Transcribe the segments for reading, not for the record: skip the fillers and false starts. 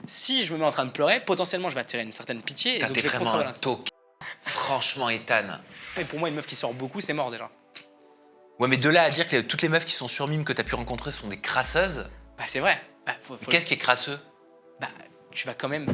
Si je me mets en train de pleurer, potentiellement, je vais attirer une certaine pitié. Et Putain, donc, t'es je vais vraiment contrôler un l'instinct. tauc. Franchement, Ethan. Et pour moi, une meuf qui sort beaucoup, c'est mort déjà. Ouais, mais de là à dire que toutes les meufs qui sont sur mime que t'as pu rencontrer sont des crasseuses, Bah, c'est vrai. Bah, faut qu'est-ce qui est crasseux? bah, tu vas quand même.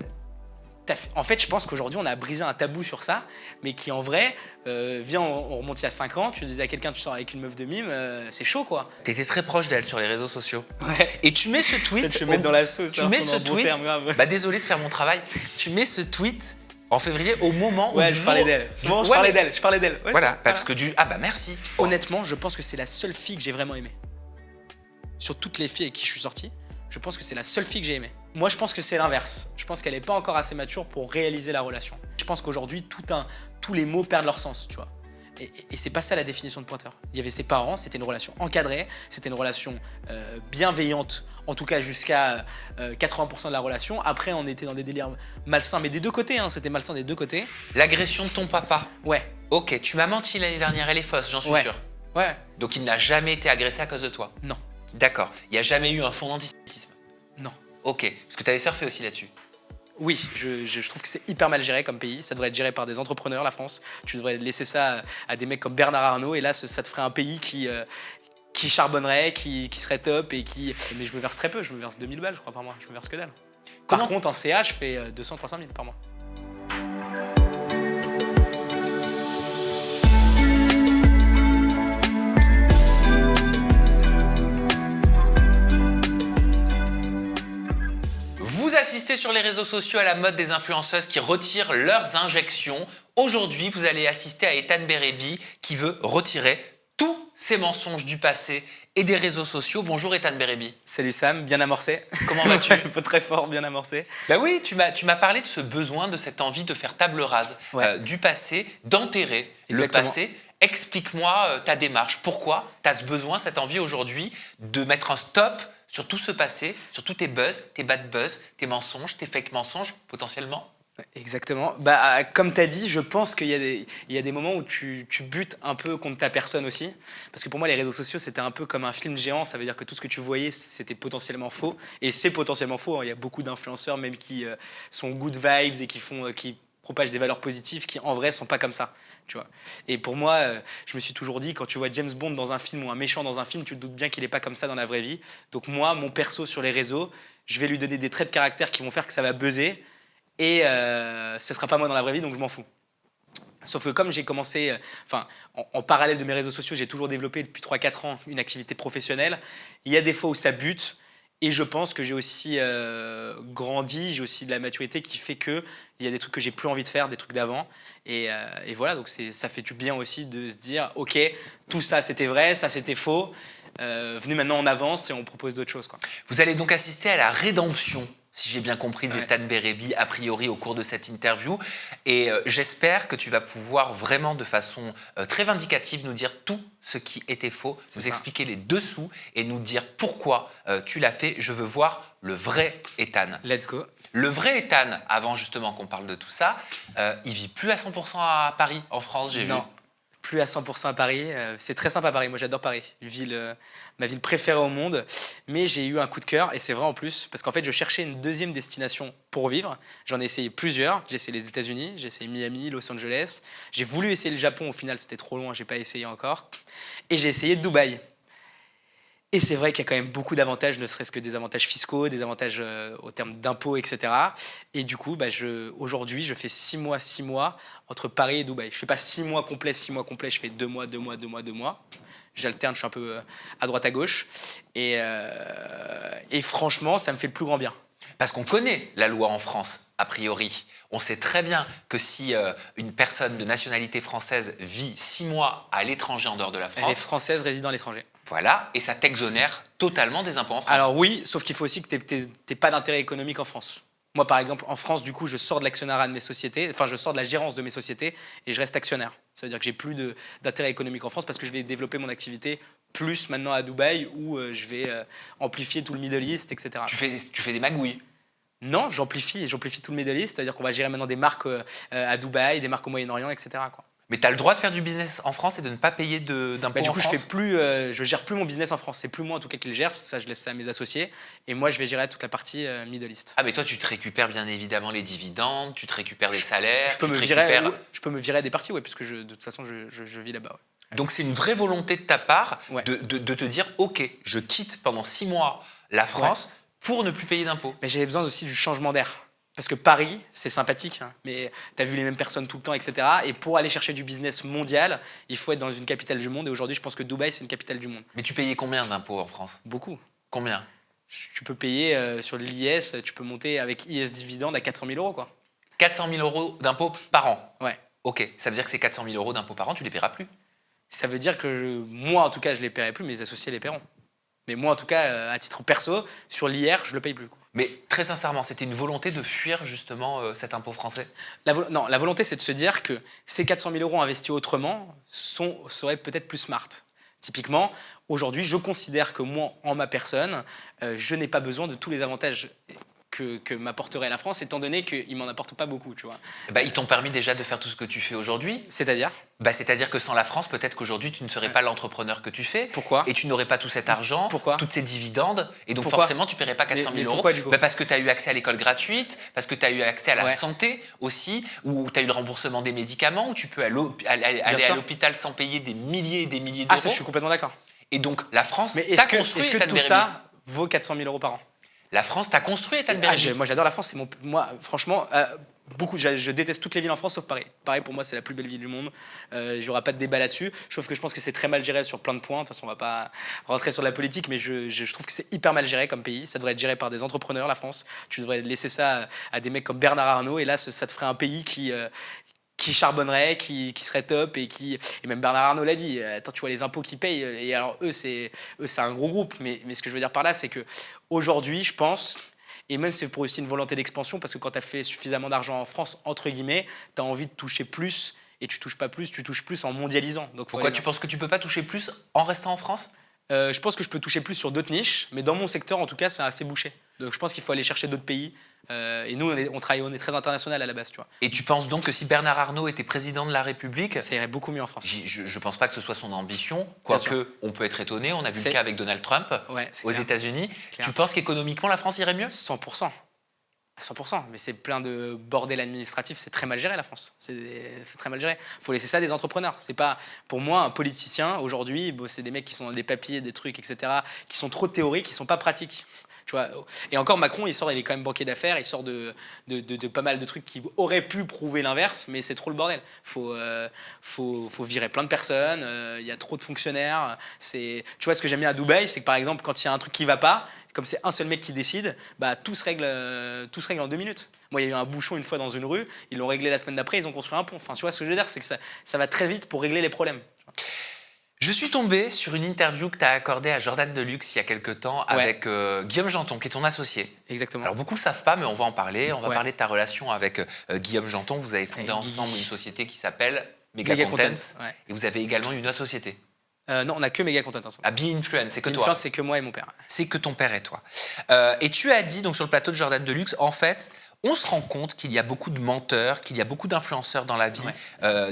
En fait, je pense qu'aujourd'hui, on a brisé un tabou sur ça, mais qui en vrai, viens, on remonte il y a 5 ans, tu disais à quelqu'un, tu sors avec une meuf de mime, c'est chaud quoi. T'étais très proche d'elle sur les réseaux sociaux. Ouais. Et tu mets ce tweet. Peut-être je vais mettre dans la sauce. Tu alors mets qu'on est ce en bon tweet. terme, grave. Bah, désolé de faire mon travail. Tu mets ce tweet en février au moment où. Ouais, du je jour- parlais d'elle. du- Bon, je Ouais, parlais mais- d'elle. Je parlais d'elle. Ouais, Voilà, c'est- parce que du. Ah bah merci. Honnêtement, je pense que c'est la seule fille que j'ai vraiment aimée. Sur toutes les filles avec qui je suis sorti, je pense que c'est la seule fille que j'ai aimée. Moi, je pense que c'est l'inverse. Je pense qu'elle n'est pas encore assez mature pour réaliser la relation. Je pense qu'aujourd'hui, tous les mots perdent leur sens, tu vois. Et c'est pas ça la définition de pointeur. Il y avait ses parents, c'était une relation encadrée, c'était une relation bienveillante, en tout cas jusqu'à 80% de la relation. Après, on était dans des délires malsains, mais des deux côtés, hein, c'était malsain des deux côtés. L'agression de ton papa. Ouais, Ok, tu m'as menti l'année dernière, elle est fausse, j'en suis ouais, sûr. ouais, Donc il n'a jamais été agressé à cause de toi. non, D'accord. Il n'y a jamais eu un fond d'antisémitisme. non. Ok. Parce que tu avais surfé aussi là-dessus. Oui, je trouve que c'est hyper mal géré comme pays. Ça devrait être géré par des entrepreneurs, la France. Tu devrais laisser ça à des mecs comme Bernard Arnault. Et là, ça te ferait un pays qui charbonnerait, qui serait top. Mais je me verse très peu. Je me verse 2000 balles, je crois, par mois. Je me verse que dalle. Comment- Par contre, en CA, je fais 200-300 000 par mois. Vous assistez sur les réseaux sociaux à la mode des influenceuses qui retirent leurs injections. Aujourd'hui, vous allez assister à Ethan Berebi qui veut retirer tous ses mensonges du passé et des réseaux sociaux. Bonjour Ethan Berebi. Salut Sam, bien amorcé. Comment vas-tu? Très fort, bien amorcé. Bah oui, tu m'as parlé de ce besoin, de cette envie de faire table rase Ouais. du passé, d'enterrer Exactement. le passé. Explique-moi ta démarche. Pourquoi tu as ce besoin, cette envie aujourd'hui de mettre un stop sur tout ce passé, sur tous tes buzz, tes bad buzz, tes mensonges, tes fake mensonges potentiellement? Exactement. Bah, comme tu as dit, je pense qu'il y a des moments où tu butes un peu contre ta personne aussi. Parce que pour moi, les réseaux sociaux, c'était un peu comme un film géant. Ça veut dire que tout ce que tu voyais, c'était potentiellement faux. Et c'est potentiellement faux, hein. Il y a beaucoup d'influenceurs même qui sont good vibes et qui propagent des valeurs positives qui, en vrai, sont pas comme ça. Tu vois. Et pour moi, je me suis toujours dit, quand tu vois James Bond dans un film ou un méchant dans un film, tu te doutes bien qu'il n'est pas comme ça dans la vraie vie. Donc moi, mon perso sur les réseaux, je vais lui donner des traits de caractère qui vont faire que ça va buzzer. Et ce ne sera pas moi dans la vraie vie, donc je m'en fous. Sauf que comme j'ai commencé, en parallèle de mes réseaux sociaux, j'ai toujours développé depuis 3-4 ans une activité professionnelle. Il y a des fois où ça bute, et je pense que j'ai aussi grandi, j'ai aussi de la maturité qui fait qu'il y a des trucs que j'ai plus envie de faire, des trucs d'avant. Et voilà, donc ça fait du bien aussi de se dire, ok, tout ça c'était vrai, ça c'était faux. Venez maintenant on avance et on propose d'autres choses, quoi. Vous allez donc assister à la rédemption, si j'ai bien compris, Ouais. d'Ethan Berebi, a priori au cours de cette interview. Et j'espère que tu vas pouvoir vraiment de façon très vindicative nous dire tout ce qui était faux, nous ça. expliquer les dessous et nous dire pourquoi tu l'as fait. Je veux voir le vrai Ethan. Let's go. Le vrai Ethan, avant justement qu'on parle de tout ça, il vit plus à 100% à Paris, en France, j'ai vu. Non, plus à 100% à Paris. C'est très sympa Paris. Moi, j'adore Paris. Ma ville préférée au monde. Mais j'ai eu un coup de cœur, et c'est vrai en plus, parce qu'en fait, je cherchais une deuxième destination pour vivre. J'en ai essayé plusieurs. J'ai essayé les États-Unis, j'ai essayé Miami, Los Angeles. J'ai voulu essayer le Japon. Au final, c'était trop loin. J'ai pas essayé encore. Et j'ai essayé Dubaï. Et c'est vrai qu'il y a quand même beaucoup d'avantages, ne serait-ce que des avantages fiscaux, des avantages au terme d'impôts, etc. Et du coup, aujourd'hui, je fais 6 mois entre Paris et Dubaï. Je fais pas 6 mois complets, je fais 2 mois. J'alterne, je suis un peu à droite à gauche. Et franchement, ça me fait le plus grand bien. Parce qu'on connaît la loi en France, a priori. On sait très bien que si une personne de nationalité française vit 6 mois à l'étranger en dehors de la Elle est France, française, résident à l'étranger. voilà, et ça t'exonère totalement des impôts en France. Alors oui, sauf qu'il faut aussi que tu n'aies pas d'intérêt économique en France. Moi, par exemple, en France, du coup, je sors de l'actionnariat de mes sociétés, enfin, je sors de la gérance de mes sociétés et je reste actionnaire. Ça veut dire que j'ai plus d'intérêt économique en France parce que je vais développer mon activité plus maintenant à Dubaï où je vais amplifier tout le Middle East, etc. Tu fais des magouilles. Non, j'amplifie tout le Middle East, c'est-à-dire qu'on va gérer maintenant des marques à Dubaï, des marques au Moyen-Orient, etc., quoi. Mais tu as le droit de faire du business en France et de ne pas payer d'impôts Du en coup, France? je gère plus mon business en France. C'est plus moi en tout cas qui le gère. Ça, je laisse ça à mes associés. Et moi, je vais gérer toute la partie Middle East. Ah mais toi tu te récupères bien évidemment les dividendes, tu te récupères des salaires, Je peux tu te me virer, récupères... je peux me virer des parties, ouais, puisque de toute façon, je vis là-bas. Ouais. Donc c'est une vraie volonté de ta part Ouais. de te dire ok, je quitte pendant 6 mois la France pour ne plus payer d'impôts. Mais j'avais besoin aussi du changement d'air. Parce que Paris, c'est sympathique, hein, mais tu as vu les mêmes personnes tout le temps, etc. Et pour aller chercher du business mondial, il faut être dans une capitale du monde. Et aujourd'hui, je pense que Dubaï, c'est une capitale du monde. Mais tu payais combien d'impôts en France? Beaucoup. Combien? Tu peux payer sur l'IS, tu peux monter avec IS dividende à 400 000 euros, quoi. 400 000 euros d'impôts par an? Ouais. Ok, ça veut dire que ces 400 000 euros d'impôts par an, tu les paieras plus? Ça veut dire que moi, en tout cas, je les paierai plus, mes associés les paieront. Mais moi, en tout cas, à titre perso, sur l'IR, je le paye plus, quoi. Mais très sincèrement, c'était une volonté de fuir justement cet impôt français? Non, la volonté, c'est de se dire que ces 400 000 euros investis autrement seraient peut-être plus smart. Typiquement, aujourd'hui, je considère que moi, en ma personne, je n'ai pas besoin de tous les avantages que m'apporterait la France, étant donné qu'il ne m'en apporte pas beaucoup, tu vois. Bah, ils t'ont permis déjà de faire tout ce que tu fais aujourd'hui. C'est-à-dire C'est-à-dire que sans la France, peut-être qu'aujourd'hui, tu ne serais pas l'entrepreneur que tu fais. Pourquoi? Et tu n'aurais pas tout cet argent, Pourquoi? toutes ces dividendes. Et donc Pourquoi? forcément, tu ne paierais pas 400 000 Mais euros. pourquoi, du coup? Parce que tu as eu accès à l'école gratuite, parce que tu as eu accès à la Ouais. santé aussi, ou tu as eu le remboursement des médicaments, où tu peux aller à sûr. l'hôpital sans payer des milliers et des milliers d'euros. Ah, ça, je suis complètement d'accord. Et donc, la France Mais t'a est-ce construit que Ethan tout Berry. ça vaut 400 000 euros par an? La France t'a construit Ethan Ah, Berry. moi, j'adore la France. Moi, franchement, je déteste toutes les villes en France sauf Paris. Paris, pour moi, c'est la plus belle ville du monde. Il n'y aura pas de débat là-dessus. Sauf que je pense que c'est très mal géré sur plein de points. De toute façon, on ne va pas rentrer sur la politique, mais je trouve que c'est hyper mal géré comme pays. Ça devrait être géré par des entrepreneurs, la France. Tu devrais laisser ça à des mecs comme Bernard Arnault. Et là, ça te ferait un pays qui charbonnerait, qui serait top et même Bernard Arnault l'a dit. Attends, tu vois les impôts qu'ils payent. Et alors, eux, c'est un gros groupe. Mais ce que je veux dire par là, c'est que aujourd'hui, je pense. Et même c'est pour aussi une volonté d'expansion, parce que quand tu as fait suffisamment d'argent en France, entre guillemets, tu as envie de toucher plus, et tu touches pas plus, tu touches plus en mondialisant. Donc, Pourquoi tu penses que tu peux pas toucher plus en restant en France? je pense que je peux toucher plus sur d'autres niches, mais dans mon secteur, en tout cas, c'est assez bouché. Donc je pense qu'il faut aller chercher d'autres pays. Et nous, on est très international à la base, tu vois. Et tu penses donc que si Bernard Arnault était président de la République, Ça irait beaucoup mieux en France. je pense pas que ce soit son ambition, Bien quoique on peut être étonné, on a vu le cas avec Donald Trump Ouais, c'est aux clair. États-Unis. C'est clair. Tu penses qu'économiquement la France irait mieux? 100%. À 100%. Mais c'est plein de bordel administratif. C'est très mal géré, la France. C'est très mal géré. Il faut laisser ça à des entrepreneurs. C'est pas, pour moi, un politicien, aujourd'hui, c'est des mecs qui sont dans des papiers, des trucs, etc., qui sont trop théoriques, qui sont pas pratiques. Tu vois. Et encore, Macron, il est quand même banquier d'affaires, il sort de pas mal de trucs qui auraient pu prouver l'inverse, mais c'est trop le bordel. Faut virer plein de personnes, il y a trop de fonctionnaires. Tu vois, ce que j'aime bien à Dubaï, c'est que par exemple, quand il y a un truc qui va pas, comme c'est un seul mec qui décide, bah, tout se règle en 2 minutes. Moi, il y a eu un bouchon une fois dans une rue, ils l'ont réglé la semaine d'après, ils ont construit un pont. Enfin, tu vois, ce que je veux dire, c'est que ça va très vite pour régler les problèmes. Je suis tombé sur une interview que tu as accordée à Jordan Deluxe il y a quelques temps avec Guillaume Janton, qui est ton associé. Exactement. Alors beaucoup ne le savent pas, mais on va en parler. On va Ouais. parler de ta relation avec Guillaume Janton. Vous avez fondé Et ensemble Guigui. une société qui s'appelle Mega Mega Content. Content, ouais. Et vous avez également une autre société. Non, on a que Mega Content ensemble. À Be Influence, c'est que toi. Influence, c'est que moi et mon père. C'est que ton père et toi. Et tu as dit donc sur le plateau de Jordan Deluxe, en fait, on se rend compte qu'il y a beaucoup de menteurs, qu'il y a beaucoup d'influenceurs dans la vie.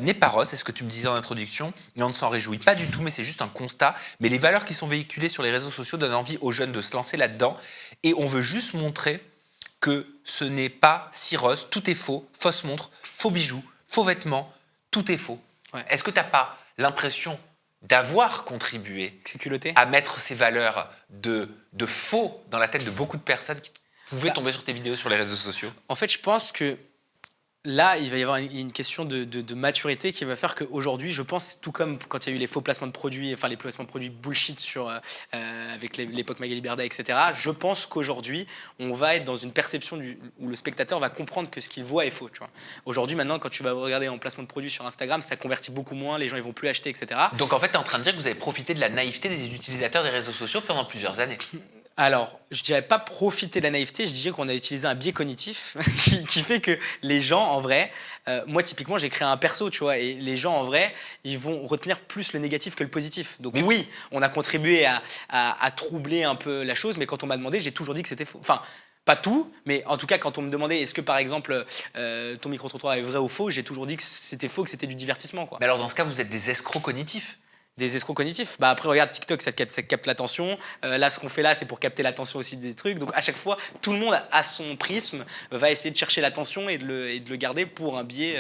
N'est pas rose, c'est ce que tu me disais en introduction, et on ne s'en réjouit pas du tout, mais c'est juste un constat. Mais les valeurs qui sont véhiculées sur les réseaux sociaux donnent envie aux jeunes de se lancer là-dedans. Et on veut juste montrer que ce n'est pas si rose, tout est faux, fausse montre, faux bijoux, faux vêtements, tout est faux. Ouais. Est-ce que tu n'as pas l'impression d'avoir contribué C'est culotté. à mettre ces valeurs de faux dans la tête de beaucoup de personnes qui pouvaient tomber sur tes vidéos sur les réseaux sociaux? En fait, je pense que là, il va y avoir une question de maturité qui va faire qu'aujourd'hui, je pense, tout comme quand il y a eu les faux placements de produits, enfin les placements de produits bullshit avec l'époque Magali Berda, etc., je pense qu'aujourd'hui, on va être dans une perception où le spectateur va comprendre que ce qu'il voit est faux. Tu vois. Aujourd'hui, maintenant, quand tu vas regarder en placement de produits sur Instagram, ça convertit beaucoup moins, les gens ils vont plus acheter, etc. Donc en fait, tu es en train de dire que vous avez profité de la naïveté des utilisateurs des réseaux sociaux pendant plusieurs années. Alors, je dirais pas profiter de la naïveté, je dirais qu'on a utilisé un biais cognitif qui fait que les gens, en vrai, moi typiquement, j'ai créé un perso, tu vois, et les gens, en vrai, ils vont retenir plus le négatif que le positif. Donc oui, on a contribué à troubler un peu la chose, mais quand on m'a demandé, j'ai toujours dit que c'était faux. Enfin, pas tout, mais en tout cas, quand on me demandait est-ce que par exemple ton micro-trottoir est vrai ou faux, j'ai toujours dit que c'était faux, que c'était du divertissement, quoi. Mais alors, dans ce cas, vous êtes des escrocs cognitifs. Des escrocs cognitifs. Bah après, regarde, TikTok, ça capte l'attention. Là, ce qu'on fait là, c'est pour capter l'attention aussi des trucs. Donc à chaque fois, tout le monde, à son prisme, va essayer de chercher l'attention et de le garder pour un biais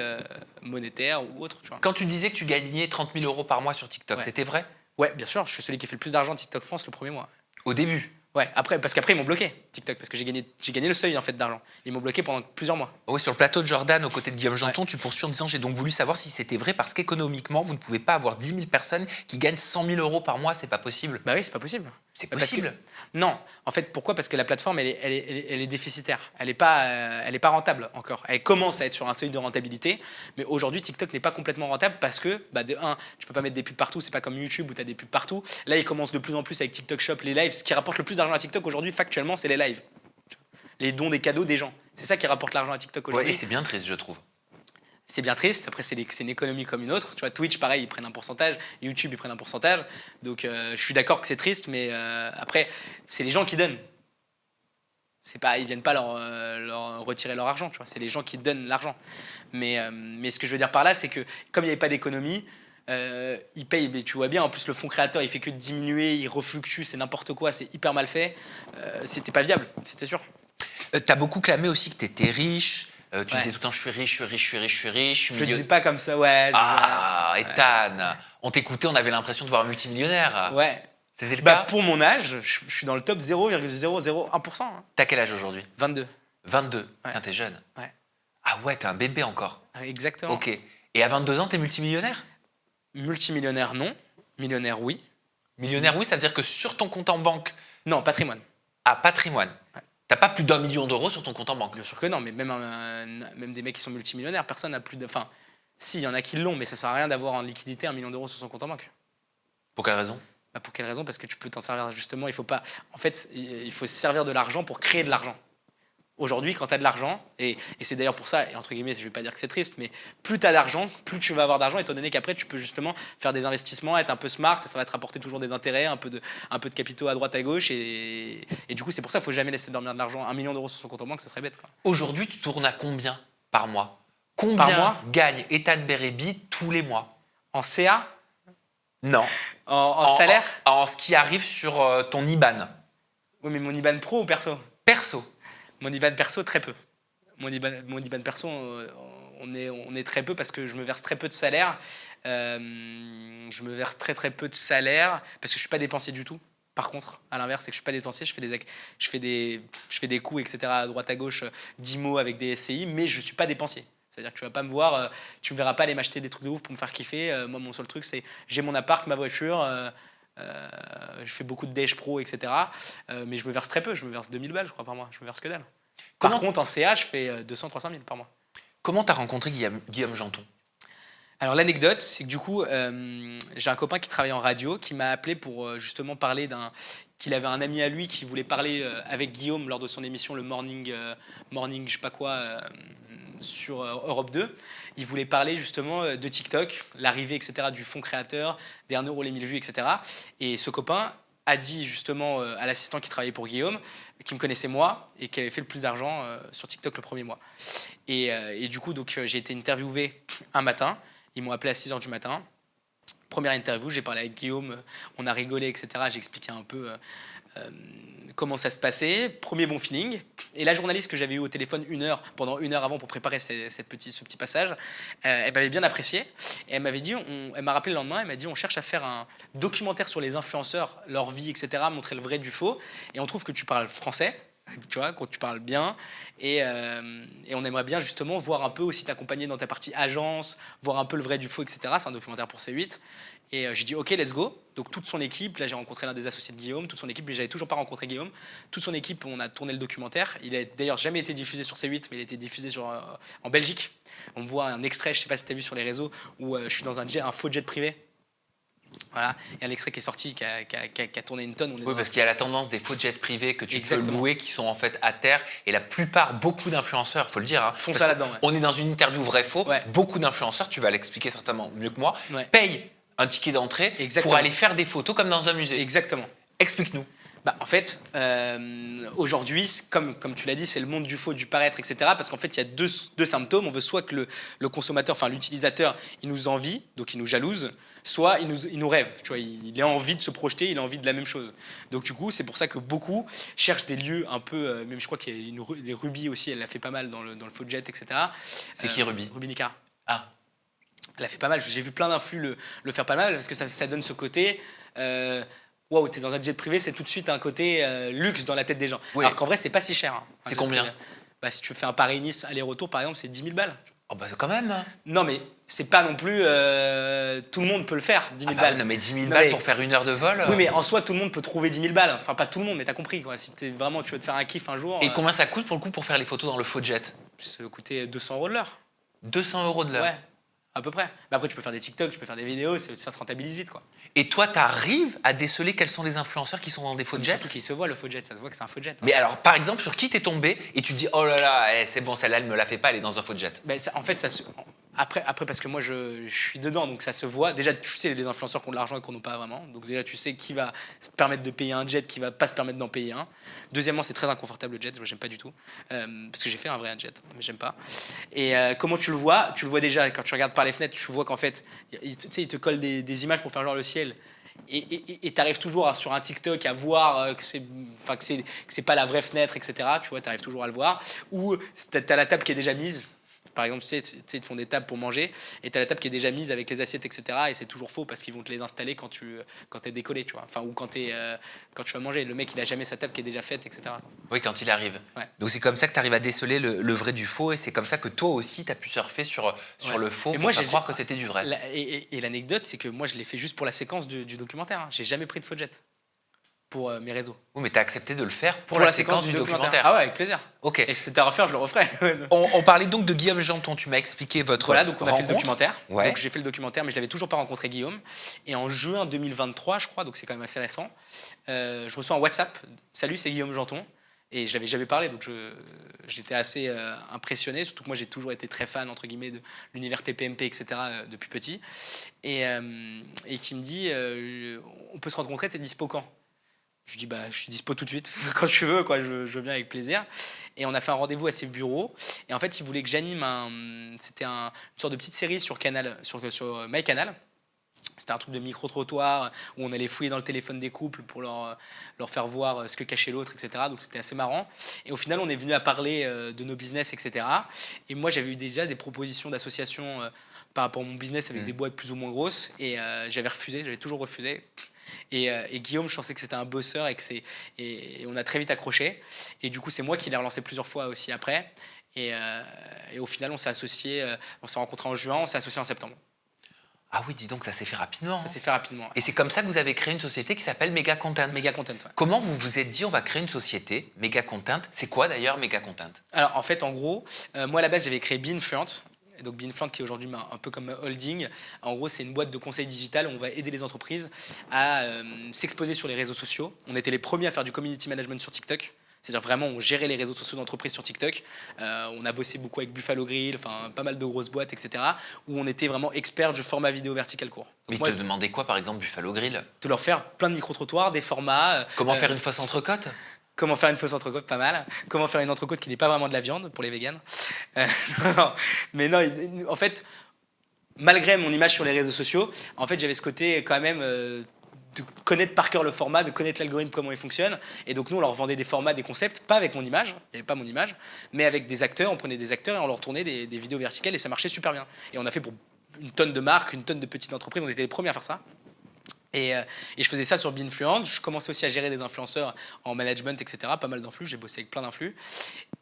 monétaire ou autre, tu vois. Quand tu disais que tu gagnais 30 000 euros par mois sur TikTok, Ouais. c'était vrai? Ouais, bien sûr, je suis celui qui fait le plus d'argent de TikTok France le premier mois. Au début? Ouais, parce qu'après, ils m'ont bloqué, TikTok, parce que j'ai gagné le seuil en fait d'argent. Ils m'ont bloqué pendant plusieurs mois. Oui, sur le plateau de Jordan, aux côtés de Guillaume Janton, tu poursuis en disant: j'ai donc voulu savoir si c'était vrai parce qu'économiquement, vous ne pouvez pas avoir 10 000 personnes qui gagnent 100 000 euros par mois, c'est pas possible. Bah oui, c'est pas possible. C'est Parce que- possible. Non, en fait, pourquoi? Parce que la plateforme, elle est déficitaire. Elle est pas rentable encore. Elle commence à être sur un seuil de rentabilité, mais aujourd'hui, TikTok n'est pas complètement rentable parce que, bah, de un, tu peux pas mettre des pubs partout, c'est pas comme YouTube où tu as des pubs partout. Là, ils commencent de plus en plus avec TikTok Shop, les lives. Ce qui rapporte le plus d'argent à TikTok aujourd'hui, factuellement, c'est les lives. Les dons, des cadeaux des gens. C'est ça qui rapporte l'argent à TikTok Ouais, aujourd'hui. et c'est bien triste, je trouve. C'est bien triste. Après, c'est une économie comme une autre. Tu vois, Twitch, pareil, ils prennent un pourcentage. YouTube, ils prennent un pourcentage. Donc, je suis d'accord que c'est triste, mais après, c'est les gens qui donnent. C'est pas, ils viennent pas leur retirer leur argent. Tu vois, c'est les gens qui donnent l'argent. Mais ce que je veux dire par là, c'est que comme il n'y avait pas d'économie, ils payent. Mais tu vois bien, en plus, le fonds créateur, il fait que diminuer, il refluctue, c'est n'importe quoi, c'est hyper mal fait. C'était pas viable, c'était sûr. T'as beaucoup clamé aussi que t'étais riche. Tu Ouais. disais tout le temps: je suis riche, je suis riche, je suis riche, je suis riche. Je suis Je le milieu- disais pas comme ça, ouais. Ah, Ethan, on t'écoutait, on avait l'impression de voir un multimillionnaire. Ouais. C'était le Bah, cas? pour mon âge, je suis dans le top 0,001%. Hein. T'as quel âge aujourd'hui? 22. 22. Ouais. Putain, t'es jeune. Ouais. Ah ouais, t'es un bébé encore. Exactement. Ok. Et à 22 ans, t'es multimillionnaire? Multimillionnaire, non. Millionnaire, oui. Millionnaire, oui, ça veut dire que sur ton compte en banque, Non, patrimoine. à patrimoine, Ouais. t'as pas plus d'1 million d'euros sur ton compte en banque. Bien sûr que non, mais même des mecs qui sont multimillionnaires, personne n'a plus de. Enfin, si, il y en a qui l'ont, mais ça sert à rien d'avoir en liquidité 1 million d'euros sur son compte en banque. Pour quelle raison? Bah, pour quelle raison? Parce que tu peux t'en servir justement, il faut pas. En fait, il faut se servir de l'argent pour créer de l'argent. Aujourd'hui, quand tu as de l'argent, et c'est d'ailleurs pour ça, et entre guillemets, je vais pas dire que c'est triste, mais plus tu as d'argent, plus tu vas avoir d'argent, étant donné qu'après, tu peux justement faire des investissements, être un peu smart, et ça va te rapporter toujours des intérêts, un peu de capitaux à droite, à gauche, et du coup, c'est pour ça qu'il faut jamais laisser dormir de l'argent. 1 million d'euros sur son compte en banque, ça serait bête, quoi. Aujourd'hui, tu tournes à combien par mois? Combien Par mois gagne Ethan Berebi tous les mois? En CA, Non. en salaire. En ce qui arrive sur ton IBAN. Oui, mais mon IBAN pro ou perso? Perso. Mon IBAN perso, très peu. Mon IBAN perso, on est très peu parce que je me verse très peu de salaire. Je me verse très très peu de salaire parce que je suis pas dépensier du tout. Par contre, à l'inverse, c'est que je suis pas dépensier, je fais des coups, etc. à droite à gauche, d'IMO avec des SCI, mais je suis pas dépensier. C'est-à-dire que tu vas pas me voir, tu me verras pas aller m'acheter des trucs de ouf pour me faire kiffer. Moi, mon seul truc, c'est j'ai mon appart, ma voiture. Je fais beaucoup de déj pro, etc. Mais je me verse très peu. Je me verse 2000 balles, je crois, par mois. Je me verse que dalle. Par Comment- contre, en CA, je fais 200-300 000 par mois. Comment t'as rencontré Guillaume Janton? Alors l'anecdote, c'est que du coup, j'ai un copain qui travaille en radio qui m'a appelé pour justement parler qu'il avait un ami à lui qui voulait parler avec Guillaume lors de son émission le Morning, je sais pas quoi, sur Europe 2. Il voulait parler justement de TikTok, l'arrivée, etc. du fonds créateur, des 1 euro les 1000 vues, etc. Et ce copain a dit justement à l'assistant qui travaillait pour Guillaume, qui me connaissait moi et qui avait fait le plus d'argent sur TikTok le premier mois. Et du coup, donc, j'ai été interviewé un matin. Ils m'ont appelé à 6h du matin. Première interview, j'ai parlé avec Guillaume, on a rigolé, etc. J'ai expliqué un peu comment ça se passait. Premier bon feeling. Et la journaliste que j'avais eue au téléphone pendant une heure avant pour préparer ce petit passage, elle m'avait bien apprécié. Et elle m'avait dit, elle m'a rappelé le lendemain, elle m'a dit on cherche à faire un documentaire sur les influenceurs, leur vie, etc. Montrer le vrai du faux. Et on trouve que tu parles français. Tu vois, quand tu parles bien, et on aimerait bien justement voir un peu aussi t'accompagner dans ta partie agence, voir un peu le vrai du faux, etc. C'est un documentaire pour C8. Et j'ai dit ok, let's go. Donc toute son équipe, là j'ai rencontré l'un des associés de Guillaume, toute son équipe, mais j'avais toujours pas rencontré Guillaume. Toute son équipe, on a tourné le documentaire. Il a d'ailleurs jamais été diffusé sur C8, mais il a été diffusé en Belgique. On me voit un extrait, je sais pas si tu as vu sur les réseaux, où je suis dans un faux jet privé. Voilà, il y a un extrait qui est sorti, qui a tourné une tonne. Oui, parce qu'il y a la tendance des faux jets privés que tu Exactement. peux louer qui sont en fait à terre. Et la plupart, beaucoup d'influenceurs, faut le dire, hein, Font parce ça que là-dedans, ouais. On est dans une interview vrai-faux. Ouais. Beaucoup d'influenceurs, tu vas l'expliquer certainement mieux que moi, Ouais. payent un ticket d'entrée Exactement. pour aller faire des photos comme dans un musée. Exactement. Explique-nous. Bah, en fait, aujourd'hui, comme tu l'as dit, c'est le monde du faux, du paraître, etc. Parce qu'en fait, il y a deux symptômes. On veut soit que le consommateur, enfin l'utilisateur, il nous envie, donc il nous jalouse, soit il nous rêve. Tu vois, il a envie de se projeter, il a envie de la même chose. Donc du coup, c'est pour ça que beaucoup cherchent des lieux un peu, même je crois qu'il y a des Ruby aussi, elle l'a fait pas mal dans le faux jet, etc. C'est qui Ruby? Ruby Nicara. Ah, Elle a fait pas mal. J'ai vu plein d'influx le faire pas mal parce que ça donne ce côté. Waouh, t'es dans un jet privé, c'est tout de suite un côté luxe dans la tête des gens. oui. Alors qu'en vrai, c'est pas si cher. Hein, un C'est jet combien? privé. Bah, si tu fais un Paris-Nice aller-retour, par exemple, c'est 10 000 balles. Oh bah quand même. Non, mais c'est pas non plus. Tout le monde peut le faire, 10 000 Ah bah balles. oui, non mais 10 000 Non, balles mais- pour faire 1 heure de vol. Oui, mais en soi, tout le monde peut trouver 10 000 balles. Enfin, pas tout le monde, mais t'as compris. Quoi. Si t'es vraiment, tu veux te faire un kiff un jour, Et combien ça coûte pour le coup pour faire les photos dans le faux jet? ça va coûter 200 euros de l'heure. 200 euros de l'heure. Ouais, à peu près. Mais après, tu peux faire des TikTok, tu peux faire des vidéos, ça se rentabilise vite, quoi. Et toi, t'arrives à déceler quels sont les influenceurs qui sont dans des faux jets? Surtout qu'il se voit le faux jet, ça se voit que c'est un faux jet. Hein. Mais alors, par exemple, sur qui t'es tombé et tu te dis oh là là, c'est bon, celle-là, elle me la fait pas, elle est dans un faux jet. Ben, en fait, après, parce que moi, je suis dedans, donc ça se voit. Déjà, tu sais les influenceurs qui ont de l'argent et qui n'en ont pas vraiment. Donc déjà, tu sais qui va se permettre de payer un jet, qui va pas se permettre d'en payer un. Deuxièmement, c'est très inconfortable le jet, moi, j'aime pas du tout. Parce que j'ai fait un vrai jet, mais j'aime pas. Et comment tu le vois? Tu le vois déjà, quand tu regardes par les fenêtres, tu vois qu'en fait, tu sais, ils te collent des images pour faire genre le ciel. Et tu arrives toujours sur un TikTok à voir que c'est pas la vraie fenêtre, etc. Tu vois, tu arrives toujours à le voir. Ou tu as la table qui est déjà mise. Par exemple, tu sais, ils te font des tables pour manger et tu as la table qui est déjà mise avec les assiettes, etc. Et c'est toujours faux parce qu'ils vont te les installer quand t'es décollé, tu vois. Enfin, ou quand tu vas manger. Le mec, il a jamais sa table qui est déjà faite, etc. Oui, quand il arrive. Ouais. Donc c'est comme ça que tu arrives à déceler le vrai du faux et c'est comme ça que toi aussi tu as pu surfer sur Ouais. le faux Et pour moi, faire croire que c'était du vrai. Et l'anecdote, c'est que moi, je l'ai fait juste pour la séquence du documentaire. Hein. J'ai jamais pris de faux jet pour mes réseaux. Oui, mais tu as accepté de le faire pour la séquence du documentaire. Ah ouais, avec plaisir. Ok. Et si c'était à refaire, je le referais. On parlait donc de Guillaume Janton, tu m'as expliqué votre Voilà, donc on a fait le rencontre. documentaire. Ouais. Donc j'ai fait le documentaire, mais je l'avais toujours pas rencontré Guillaume. Et en juin 2023, je crois, donc c'est quand même assez récent, je reçois un WhatsApp. Salut, c'est Guillaume Janton. Et je l'avais jamais parlé, donc j'étais assez impressionné. Surtout que moi, j'ai toujours été très fan entre guillemets de l'univers TPMP, etc. Depuis petit. Et qui me dit, on peut se rencontrer, t'es dispo quand? Je lui dis, bah, je suis dispo tout de suite, quand tu veux, quoi, je veux bien avec plaisir. Et on a fait un rendez-vous à ses bureaux. Et en fait, il voulait que j'anime c'était une sorte de petite série sur Canal, sur MyCanal. C'était un truc de micro-trottoir où on allait fouiller dans le téléphone des couples pour leur faire voir ce que cachait l'autre, etc. Donc c'était assez marrant. Et au final, on est venu à parler de nos business, etc. Et moi, j'avais eu déjà des propositions d'associations par rapport à mon business avec des boîtes plus ou moins grosses. Et j'avais toujours refusé. Et Guillaume, je pensais que c'était un bosseur et on a très vite accroché. Et du coup, c'est moi qui l'ai relancé plusieurs fois aussi après. Et au final, on s'est associés, on s'est rencontrés en juin, on s'est associés en septembre. Ah oui, dis donc, ça s'est fait rapidement. Ça s'est fait rapidement. Et c'est comme ça que vous avez créé une société qui s'appelle Mega Content. Mega Content, ouais. Comment vous vous êtes dit on va créer une société Mega Content? C'est quoi d'ailleurs Mega Content? Alors en fait, en gros, moi à la base j'avais créé Beanfluent. Et donc Beanfluent qui est aujourd'hui un peu comme holding. En gros, c'est une boîte de conseil digital où on va aider les entreprises à s'exposer sur les réseaux sociaux. On était les premiers à faire du community management sur TikTok. C'est-à-dire vraiment, on gérait les réseaux sociaux d'entreprise sur TikTok. On a bossé beaucoup avec Buffalo Grill, enfin pas mal de grosses boîtes, etc. Où on était vraiment experts du format vidéo vertical court. Mais Donc, te demandais quoi par exemple Buffalo Grill? de leur faire plein de micro-trottoirs, des formats. Comment faire une fausse entrecôte? Comment faire une fausse entrecôte, pas mal. Comment faire une entrecôte qui n'est pas vraiment de la viande pour les véganes. Non, mais non, en fait, malgré mon image sur les réseaux sociaux, en fait, j'avais ce côté quand même de connaître par cœur le format, de connaître l'algorithme, comment il fonctionne. Et donc nous, on leur vendait des formats, des concepts, pas avec mon image, il n'y avait pas mon image, mais avec des acteurs. On prenait des acteurs et on leur tournait des vidéos verticales et ça marchait super bien. Et on a fait pour une tonne de marques, une tonne de petites entreprises. On était les premiers à faire ça. Et je faisais ça sur Beanfluent. Je commençais aussi à gérer des influenceurs en management, etc. Pas mal d'influx, j'ai bossé avec plein d'influx.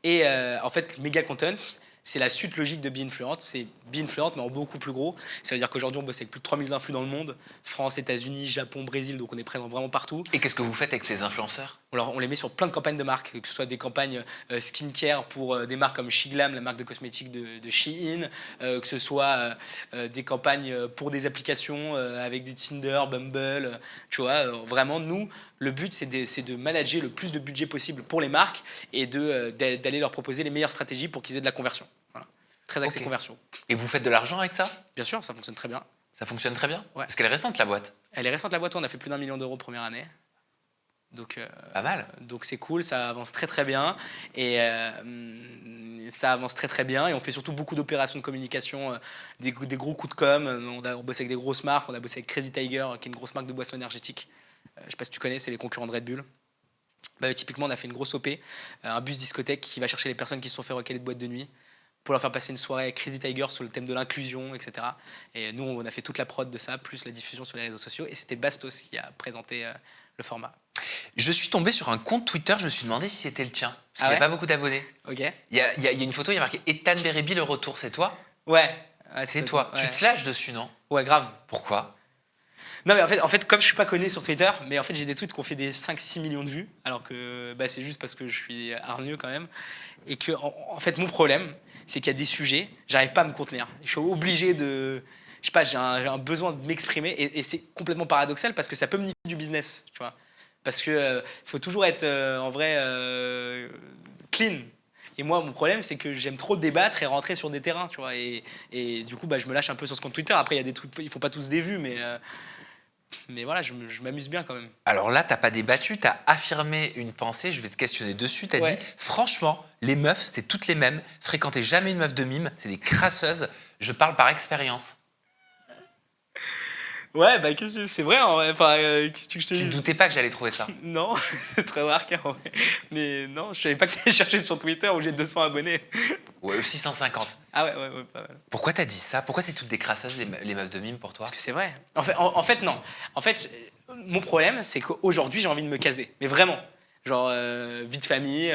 Et en fait, Mega Content, c'est la suite logique de Beanfluent. C'est Beanfluent, mais en beaucoup plus gros. Ça veut dire qu'aujourd'hui, on bosse avec plus de 3000 influx dans le monde. France, États-Unis, Japon, Brésil, donc on est présent vraiment partout. Et qu'est-ce que vous faites avec ces influenceurs? Alors, on les met sur plein de campagnes de marques, que ce soit des campagnes skincare pour des marques comme Shiglam, la marque de cosmétiques de Shein, que ce soit des campagnes pour des applications avec des Tinder, Bumble. Tu vois, vraiment, nous, le but, c'est de manager le plus de budget possible pour les marques et d'aller leur proposer les meilleures stratégies pour qu'ils aient de la conversion. Voilà. Très axé conversion. Et vous faites de l'argent avec ça? Bien sûr, ça fonctionne très bien. Ça fonctionne très bien? Ouais. Parce qu'elle est récente la boîte. Elle est récente, la boîte, on a fait plus d'1 million d'euros première année. Pas mal. Donc c'est cool, ça avance très très bien. Et ça avance très très bien. Et on fait surtout beaucoup d'opérations de communication, des gros coups de com. On bosse avec des grosses marques. On a bossé avec Crazy Tiger, qui est une grosse marque de boissons énergétiques. Je ne sais pas si tu connais, c'est les concurrents de Red Bull. Typiquement, on a fait une grosse OP, un bus discothèque qui va chercher les personnes qui se sont fait recaler de boîte de nuit pour leur faire passer une soirée avec Crazy Tiger sur le thème de l'inclusion, etc. Et nous, on a fait toute la prod de ça, plus la diffusion sur les réseaux sociaux. Et c'était Bastos qui a présenté le format. Je suis tombé sur un compte Twitter, je me suis demandé si c'était le tien. Parce qu'il n'y a pas beaucoup d'abonnés. Ok. Il y a une photo, il y a marqué Ethan Berebi le retour, c'est toi? Ouais. C'est toi. Ouais. Tu te lâches dessus, non? Ouais, grave. Pourquoi? Non, mais en fait, comme je suis pas connu sur Twitter, mais en fait, j'ai des tweets qui ont fait des 5-6 millions de vues, alors que c'est juste parce que je suis hargneux quand même. Et que, en fait, mon problème, c'est qu'il y a des sujets, j'arrive pas à me contenir. Je suis obligé de. Je sais pas, j'ai un besoin de m'exprimer, et c'est complètement paradoxal parce que ça peut me niquer du business, tu vois. Parce que faut toujours être, en vrai, clean. Et moi, mon problème, c'est que j'aime trop débattre et rentrer sur des terrains, tu vois. Et du coup, je me lâche un peu sur ce compte Twitter. Après, il y a des trucs, ils font pas tous des vues, mais voilà, je m'amuse bien quand même. Alors là, t'as pas débattu, t'as affirmé une pensée, je vais te questionner dessus. T'as Ouais. dit, franchement, les meufs, c'est toutes les mêmes. Fréquentez jamais une meuf de mime, c'est des crasseuses. Je parle par expérience. Ouais, c'est vrai, en vrai. Enfin, qu'est-ce que je te Tu dis ne doutais pas que j'allais trouver ça? Non, c'est très marquant. Ouais. Mais non, je savais pas que tu allais chercher sur Twitter où j'ai 200 abonnés. Ouais, 650. Ah ouais, pas mal. Pourquoi t'as dit ça? Pourquoi c'est toutes des crasseuses, les meufs de mime, pour toi? Parce que c'est vrai. En fait, non. En fait, mon problème, c'est qu'aujourd'hui, j'ai envie de me caser. Mais vraiment. Genre, vie de famille,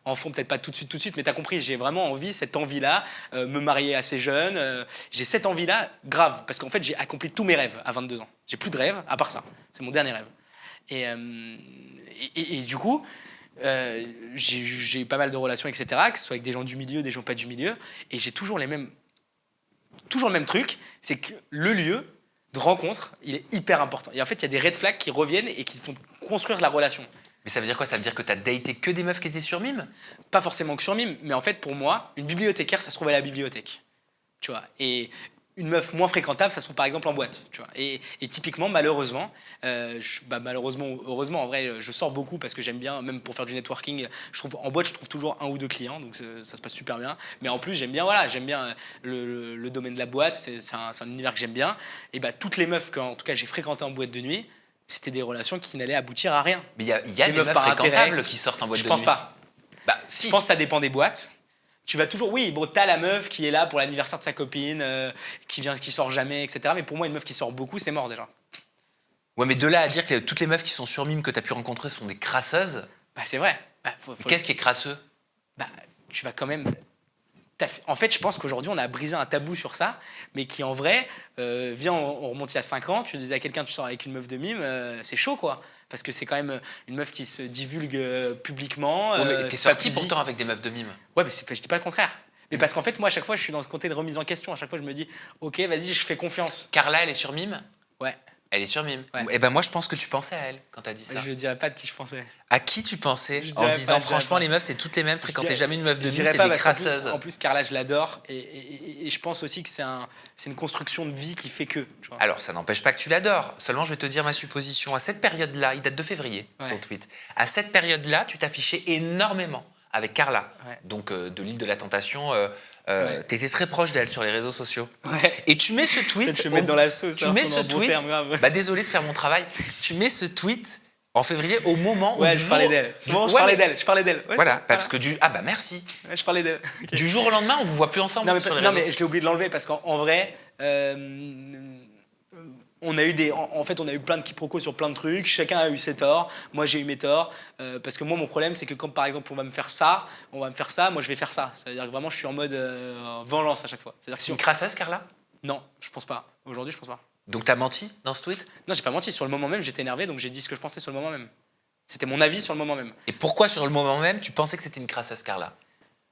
enfant, peut-être pas tout de suite, mais t'as compris, j'ai vraiment cette envie-là, me marier assez jeune. J'ai cette envie-là grave, parce qu'en fait, j'ai accompli tous mes rêves à 22 ans. J'ai plus de rêves, à part ça. C'est mon dernier rêve. Et du coup, j'ai eu pas mal de relations, etc., que ce soit avec des gens du milieu, des gens pas du milieu, et j'ai toujours le même truc, c'est que le lieu de rencontre, il est hyper important. Et en fait, il y a des red flags qui reviennent et qui font construire la relation. Mais ça veut dire quoi? Ça veut dire que t'as daté que des meufs qui étaient sur mime? Pas forcément que sur mime, mais en fait, pour moi, une bibliothécaire, ça se trouve à la bibliothèque. Tu vois. Et une meuf moins fréquentable, ça se trouve par exemple en boîte. Tu vois. Et typiquement, malheureusement, malheureusement ou heureusement, en vrai, je sors beaucoup parce que j'aime bien, même pour faire du networking, en boîte, je trouve toujours 1 ou 2 clients, donc ça se passe super bien. Mais en plus, j'aime bien le domaine de la boîte, c'est un univers que j'aime bien. Et toutes les meufs que, en tout cas, j'ai fréquentées en boîte de nuit, c'était des relations qui n'allaient aboutir à rien. Mais il y a des meufs par fréquentables intérêt, qui sortent en boîte de Je nuit. pense pas. Si. Je pense que ça dépend des boîtes. Tu vas toujours, oui, bon, t'as la meuf qui est là pour l'anniversaire de sa copine, qui sort jamais, etc. Mais pour moi, une meuf qui sort beaucoup, c'est mort déjà. Ouais, mais de là à dire que toutes les meufs qui sont sur mime que t'as pu rencontrer sont des crasseuses. C'est vrai. Qu'est-ce qui est crasseux? Tu vas quand même. En fait, je pense qu'aujourd'hui, on a brisé un tabou sur ça, mais qui en vrai, viens, on remonte il y a 5 ans, tu disais à quelqu'un, tu sors avec une meuf de mime, c'est chaud, quoi. Parce que c'est quand même une meuf qui se divulgue publiquement. Ouais, mais t'es sorti pourtant avec des meufs de mime. Ouais, mais je dis pas le contraire. Mais parce qu'en fait, moi, à chaque fois, je suis dans ce côté de remise en question. À chaque fois, je me dis, ok, vas-y, je fais confiance. Carla, elle est sur mime? Ouais. Elle est sur mime. Ouais. Et moi, je pense que tu pensais à elle quand t'as dit ça. Je dirais pas de qui je pensais. À qui tu pensais Je en dirais disant pas, franchement, pas. les meufs, c'est toutes les mêmes, fréquentez jamais une meuf de Je mime, dirais c'est pas, des parce crasseuses. En plus, Carla, je l'adore. Et je pense aussi que c'est une construction de vie qui fait que. Tu vois. Alors, ça n'empêche pas que tu l'adores. Seulement, je vais te dire ma supposition. À cette période-là, il date de février, ton tweet. À cette période-là, tu t'affichais énormément avec Carla, donc de l'île de la Tentation. T'étais très proche d'elle sur les réseaux sociaux. Ouais. Et tu mets ce tweet. Je vais mettre dans la sauce. Tu mets ce tweet. Désolé de faire mon travail. Tu mets ce tweet en février au moment où. Je parlais d'elle. C'est bon, je parlais d'elle. Ouais, voilà, parce que merci. Ouais, je parlais d'elle. Okay. Du jour au lendemain, on vous voit plus ensemble. Non, mais je l'ai oublié de l'enlever parce qu'en vrai. On a eu on a eu plein de quiproquos sur plein de trucs. Chacun a eu ses torts. Moi, j'ai eu mes torts. Parce que moi, mon problème, c'est que quand, par exemple, on va me faire ça, moi, je vais faire ça. C'est-à-dire que vraiment, je suis en mode vengeance à chaque fois. C'est une crasseuse, Carla? Non, je pense pas. Aujourd'hui, je pense pas. Donc, t'as menti dans ce tweet? Non, j'ai pas menti. Sur le moment même, j'étais énervé, donc j'ai dit ce que je pensais sur le moment même. C'était mon avis sur le moment même. Et pourquoi, sur le moment même, tu pensais que c'était une crasseuse, Carla?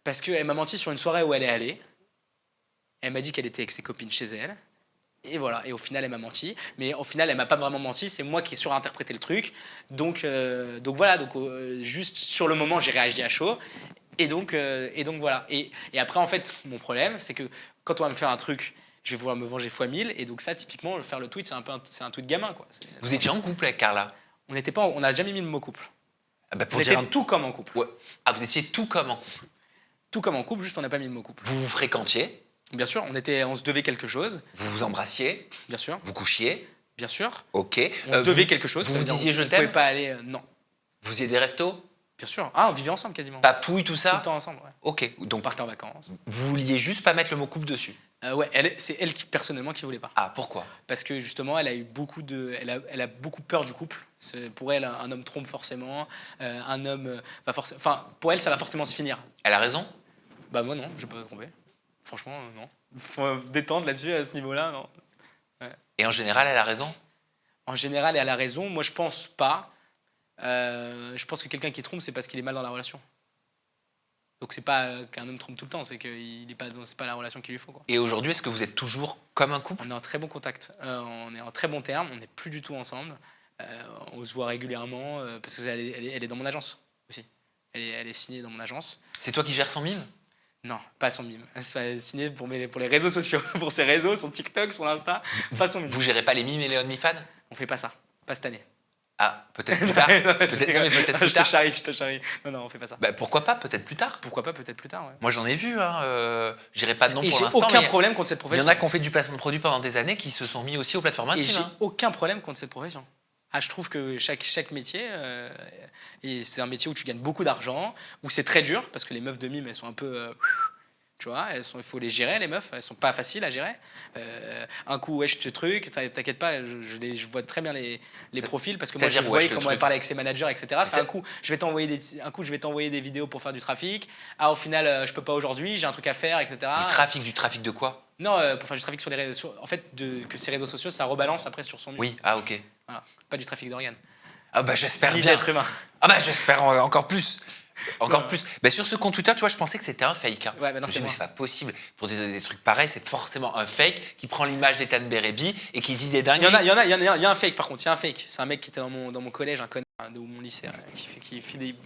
Parce qu'elle m'a menti sur une soirée où elle est allée. Elle m'a dit qu'elle était avec ses copines chez elle. Et voilà, et au final, elle m'a menti. Mais au final, elle m'a pas vraiment menti, c'est moi qui ai surinterprété le truc. Donc voilà, juste sur le moment, j'ai réagi à chaud. Et donc voilà. Et après, en fait, mon problème, c'est que quand on va me faire un truc, je vais vouloir me venger fois 1000. Et donc ça, typiquement, faire le tweet, c'est un tweet gamin, quoi. Vous étiez en couple avec Carla? On n'a jamais mis le mot couple. Ah bah, On pour était dire un... tout comme en couple. Ouais. Ah, vous étiez tout comme en couple. Tout comme en couple, juste on n'a pas mis le mot couple. Vous vous fréquentiez, Bien sûr, on se devait quelque chose, vous vous embrassiez, bien sûr, vous couchiez, bien sûr. ok. On se devait vous- quelque chose. Vous ça vous veut dire disiez je on pouvait t'aime, pas aller. Non, vous faisiez des restos, bien sûr. Ah, on vivait ensemble quasiment. papouille, tout Tout ça. le temps ensemble, ouais. Ok, On donc partait en vacances. vous vouliez juste pas mettre le mot couple dessus. Ouais, c'est elle qui personnellement qui voulait pas. Ah, pourquoi? Parce que justement, elle a beaucoup peur du couple. Pour elle, un homme trompe forcément. Un homme va forcément. Enfin, pour elle, ça va forcément se finir. Elle a raison? Bah moi non, je vais pas me tromper. Franchement, non. Faut détendre là-dessus à ce niveau-là, non. Et en général, elle a raison? En général, elle a raison. Moi, je pense pas. Je pense que quelqu'un qui trompe, c'est parce qu'il est mal dans la relation. Donc c'est pas qu'un homme trompe tout le temps, c'est qu'il est pas, c'est pas la relation qu'il lui faut, quoi. Et aujourd'hui, est-ce que vous êtes toujours comme un couple? On est en très bon contact, on est en très bon terme, on n'est plus du tout ensemble. On se voit régulièrement parce qu'elle elle est dans mon agence aussi. Elle est signée dans mon agence. C'est toi qui gères son mime? Non, pas son mime. Elle est signée pour les réseaux sociaux, pour ses réseaux, son TikTok, son Insta. Pas son mime. Vous gérez pas les mimes et les OnlyFans? On fait pas ça, pas cette année. Ah, peut-être plus tard. Peut-être, non, mais peut-être plus Je tard. te charrie. Non, on fait pas ça. Bah, pourquoi pas, peut-être plus tard. Pourquoi pas, peut-être plus tard, ouais. Moi, j'en ai vu, hein, je dirais pas de nom Et pour j'ai l'instant, aucun mais problème contre cette il y profession. en a qui ont fait du placement de produits pendant des années qui se sont mis aussi aux plateformes Et intimes. j'ai Hein. aucun problème contre cette profession. Ah, je trouve que chaque métier, et c'est un métier où tu gagnes beaucoup d'argent, où c'est très dur, parce que les meufs de mime, elles sont un peu... tu vois, il faut les gérer, les meufs, elles sont pas faciles à gérer. Un coup, ouais, je te truc, t'inquiète pas, je vois très bien les profils, parce que moi, je C'est-à-dire, voyais wesh, le comment elle truc. parlait avec ses managers, etc. C'est un coup, je vais t'envoyer des vidéos pour faire du trafic. Ah, au final, je peux pas aujourd'hui, j'ai un truc à faire, etc. Du trafic de quoi? Non, pour faire du trafic sur les réseaux, en fait, que ces réseaux sociaux, ça rebalance après sur son mur. Oui, ah ok. Voilà. Pas du trafic d'organes. Ah bah j'espère Ni bien. d'être humain. Ah bah j'espère encore plus. Encore plus. Bah, sur ce compte Twitter, tu vois, je pensais que c'était un fake. Hein. Ouais, bah non, je me c'est suis dit, mais moi. c'est pas possible. Pour des trucs pareils, c'est forcément un fake qui prend l'image d'Ethan Berebi et qui dit des dingues. Il y a un fake par contre, il y a un fake. C'est un mec qui était dans mon collège, un connard de mon lycée,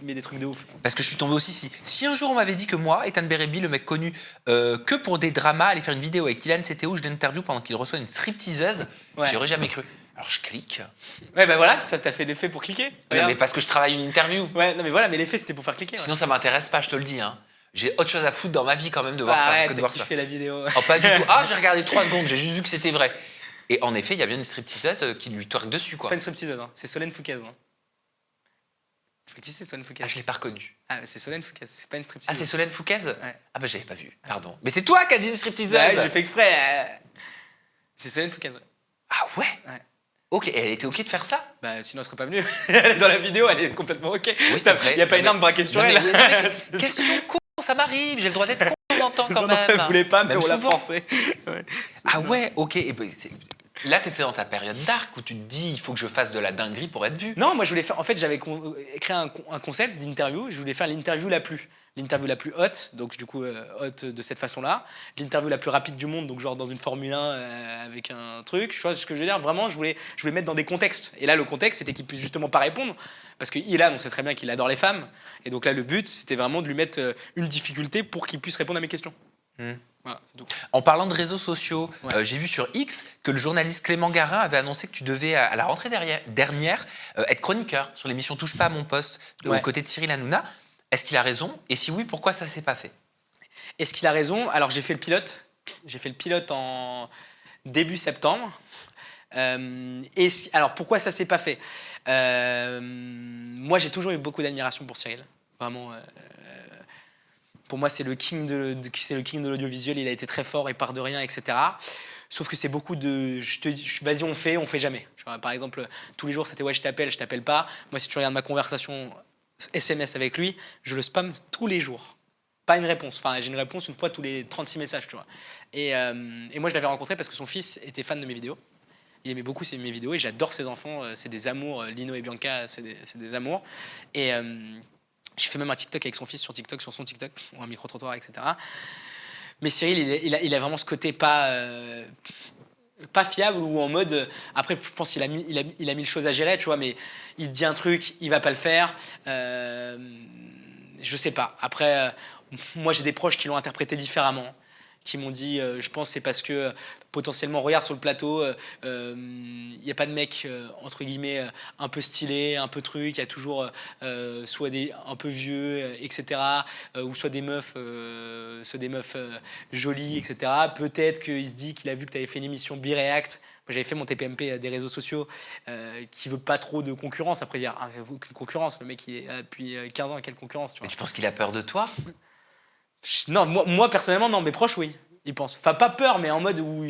met des trucs de ouf. Parce que je suis tombé aussi. Si un jour on m'avait dit que moi, Ethan Berebi, le mec connu que pour des dramas, allait faire une vidéo avec Ilan CTO, je l'interview pendant qu'il reçoit une stripteaseuse, Ouais. j'aurais jamais cru. Alors je clique. Ouais, bah voilà, ça t'a fait l'effet pour cliquer. Ouais, Regarde. mais parce que je travaille une interview. Ouais, non mais voilà, mais l'effet c'était pour faire cliquer. Ouais. Sinon ça m'intéresse pas, je te le dis. Hein. J'ai autre chose à foutre dans ma vie quand même de voir Bah ça ouais, que de t'as voir ça. kiffé la vidéo. Oh, pas du tout. Ah, j'ai regardé 3 secondes, j'ai juste vu que c'était vrai. Et en effet, il y a bien une stripteaseuse qui lui twerk dessus, C'est quoi. pas une stripteaseuse, hein. C'est Solène Fouquet. Hein. Qui c'est Solène Fouquet? Ah, je l'ai pas reconnue. Ah, c'est Solène Fouquet, c'est pas une Ah, stripteaseuse. c'est Solène Fouquez? Ouais. Ah, bah, j'avais pas vu, pardon. Mais c'est toi qui as dit une stripteaseuse! Ouais, j'ai fait exprès. C'est Solène Fouquet. Ouais. Ah, ouais? Ouais. Ok, et elle était ok de faire ça? Bah sinon elle serait pas venue. Elle est dans la vidéo, elle est complètement ok. Oui, c'est vrai. Il y a pas Non, une mais- arme braquée sur Non, mais- elle. non, mais question con, ça m'arrive, j'ai le droit d'être con de temps en temps quand Non, non, même. elle voulait pas, mais Même on l'a souvent. forcé. Ouais. Ah, ouais, ok. Et ben, là, t'étais dans ta période dark où tu te dis, il faut que je fasse de la dinguerie pour être vu. Non, moi je voulais faire. En fait, j'avais créé un concept d'interview. Je voulais faire l'interview la plus haute, donc du coup haute de cette façon-là. L'interview la plus rapide du monde, donc genre dans une Formule 1 avec un truc. Tu vois ce que je veux dire? Vraiment, je voulais mettre dans des contextes. Et là, le contexte, c'était qu'il puisse justement pas répondre, parce que Ilan, on sait très bien qu'il adore les femmes. Et donc là, le but, c'était vraiment de lui mettre une difficulté pour qu'il puisse répondre à mes questions. Voilà, c'est tout. En parlant de réseaux sociaux, Ouais. j'ai vu sur X que le journaliste Clément Garin avait annoncé que tu devais, à la rentrée dernière, être chroniqueur sur l'émission Touche pas à mon poste, Ouais. aux côtés de Cyril Hanouna. Est-ce qu'il a raison? Et si oui, pourquoi ça s'est pas fait? Est-ce qu'il a raison? Alors j'ai fait le pilote. J'ai fait le pilote en début septembre. Alors pourquoi ça s'est pas fait? Moi j'ai toujours eu beaucoup d'admiration pour Cyril. Vraiment. Pour moi c'est le king c'est le king de l'audiovisuel. Il a été très fort, il part de rien, etc. Sauf que c'est beaucoup de vas-y on fait jamais. Tu vois, par exemple tous les jours c'était ouais je t'appelle pas. Moi si tu regardes ma conversation SMS avec lui, je le spam tous les jours. Pas une réponse. Enfin, j'ai une réponse une fois tous les 36 messages, tu vois. Et moi, je l'avais rencontré parce que son fils était fan de mes vidéos. Il aimait beaucoup mes vidéos et j'adore ses enfants. C'est des amours. Lino et Bianca, c'est des amours. Et j'ai fait même un TikTok avec son fils sur son TikTok, ou un micro-trottoir, etc. Mais Cyril, il a vraiment ce côté pas fiable ou en mode. Après, je pense qu'il a mille choses à gérer, tu vois, mais il te dit un truc, il va pas le faire. Je sais pas. Après, moi, j'ai des proches qui l'ont interprété différemment, qui m'ont dit, je pense c'est parce que potentiellement, regarde sur le plateau, il n'y a pas de mec, entre guillemets, un peu stylé, un peu truc, il y a toujours soit un peu vieux, etc., ou soit des meufs jolies, etc. Peut-être qu'il se dit qu'il a vu que tu avais fait une émission B-React. Moi, j'avais fait mon TPMP des réseaux sociaux qui veut pas trop de concurrence. Après, dire, c'est aucune concurrence. Le mec, il est là depuis 15 ans, quelle concurrence, tu vois. Mais tu penses qu'il a peur de toi? Non, moi, personnellement, non. Mes proches, oui. Ils pensent. Enfin, pas peur, mais en mode où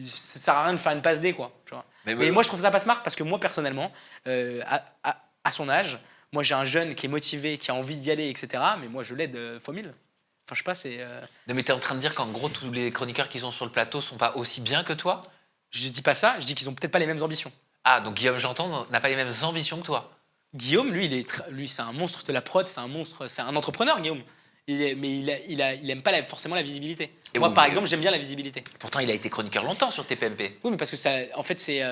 ça sert à rien de faire une passe D, quoi. Tu vois. Mais moi, je trouve ça pas smart parce que moi, personnellement, à son âge, moi, j'ai un jeune qui est motivé, qui a envie d'y aller, etc. Mais moi, je l'aide fois 1000. Enfin, je sais pas, c'est. Non, mais t'es en train de dire qu'en gros, tous les chroniqueurs qu'ils ont sur le plateau sont pas aussi bien que toi? Je dis pas ça, je dis qu'ils ont peut-être pas les mêmes ambitions. Ah, donc Guillaume Janton n'a pas les mêmes ambitions que toi? Guillaume, lui, lui, c'est un monstre de la prod, c'est un monstre, c'est un entrepreneur, Guillaume. Mais il aime pas forcément la visibilité. Et moi, oui, par mais- exemple, j'aime bien la visibilité. Pourtant, il a été chroniqueur longtemps sur TPMP. Oui, mais parce que ça, en fait, c'est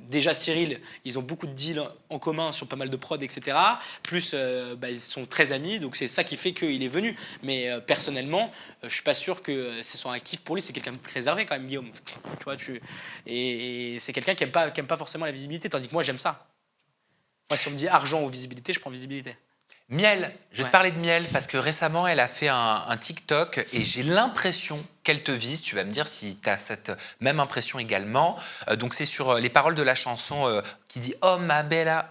déjà Cyril, ils ont beaucoup de deals en commun sur pas mal de prod, etc. Plus, ils sont très amis, donc c'est ça qui fait qu'il est venu. Mais personnellement, je suis pas sûr que ce soit un kiff pour lui. C'est quelqu'un de réservé quand même, Guillaume. Tu vois, et c'est quelqu'un qui aime pas forcément la visibilité, tandis que moi, j'aime ça. Moi, si on me dit argent ou visibilité, je prends visibilité. Miel, je vais Ouais. te parler de Miel parce que récemment elle a fait un TikTok et j'ai l'impression qu'elle te vise. Tu vas me dire si tu as cette même impression également. Donc c'est sur les paroles de la chanson qui dit oh ma bella,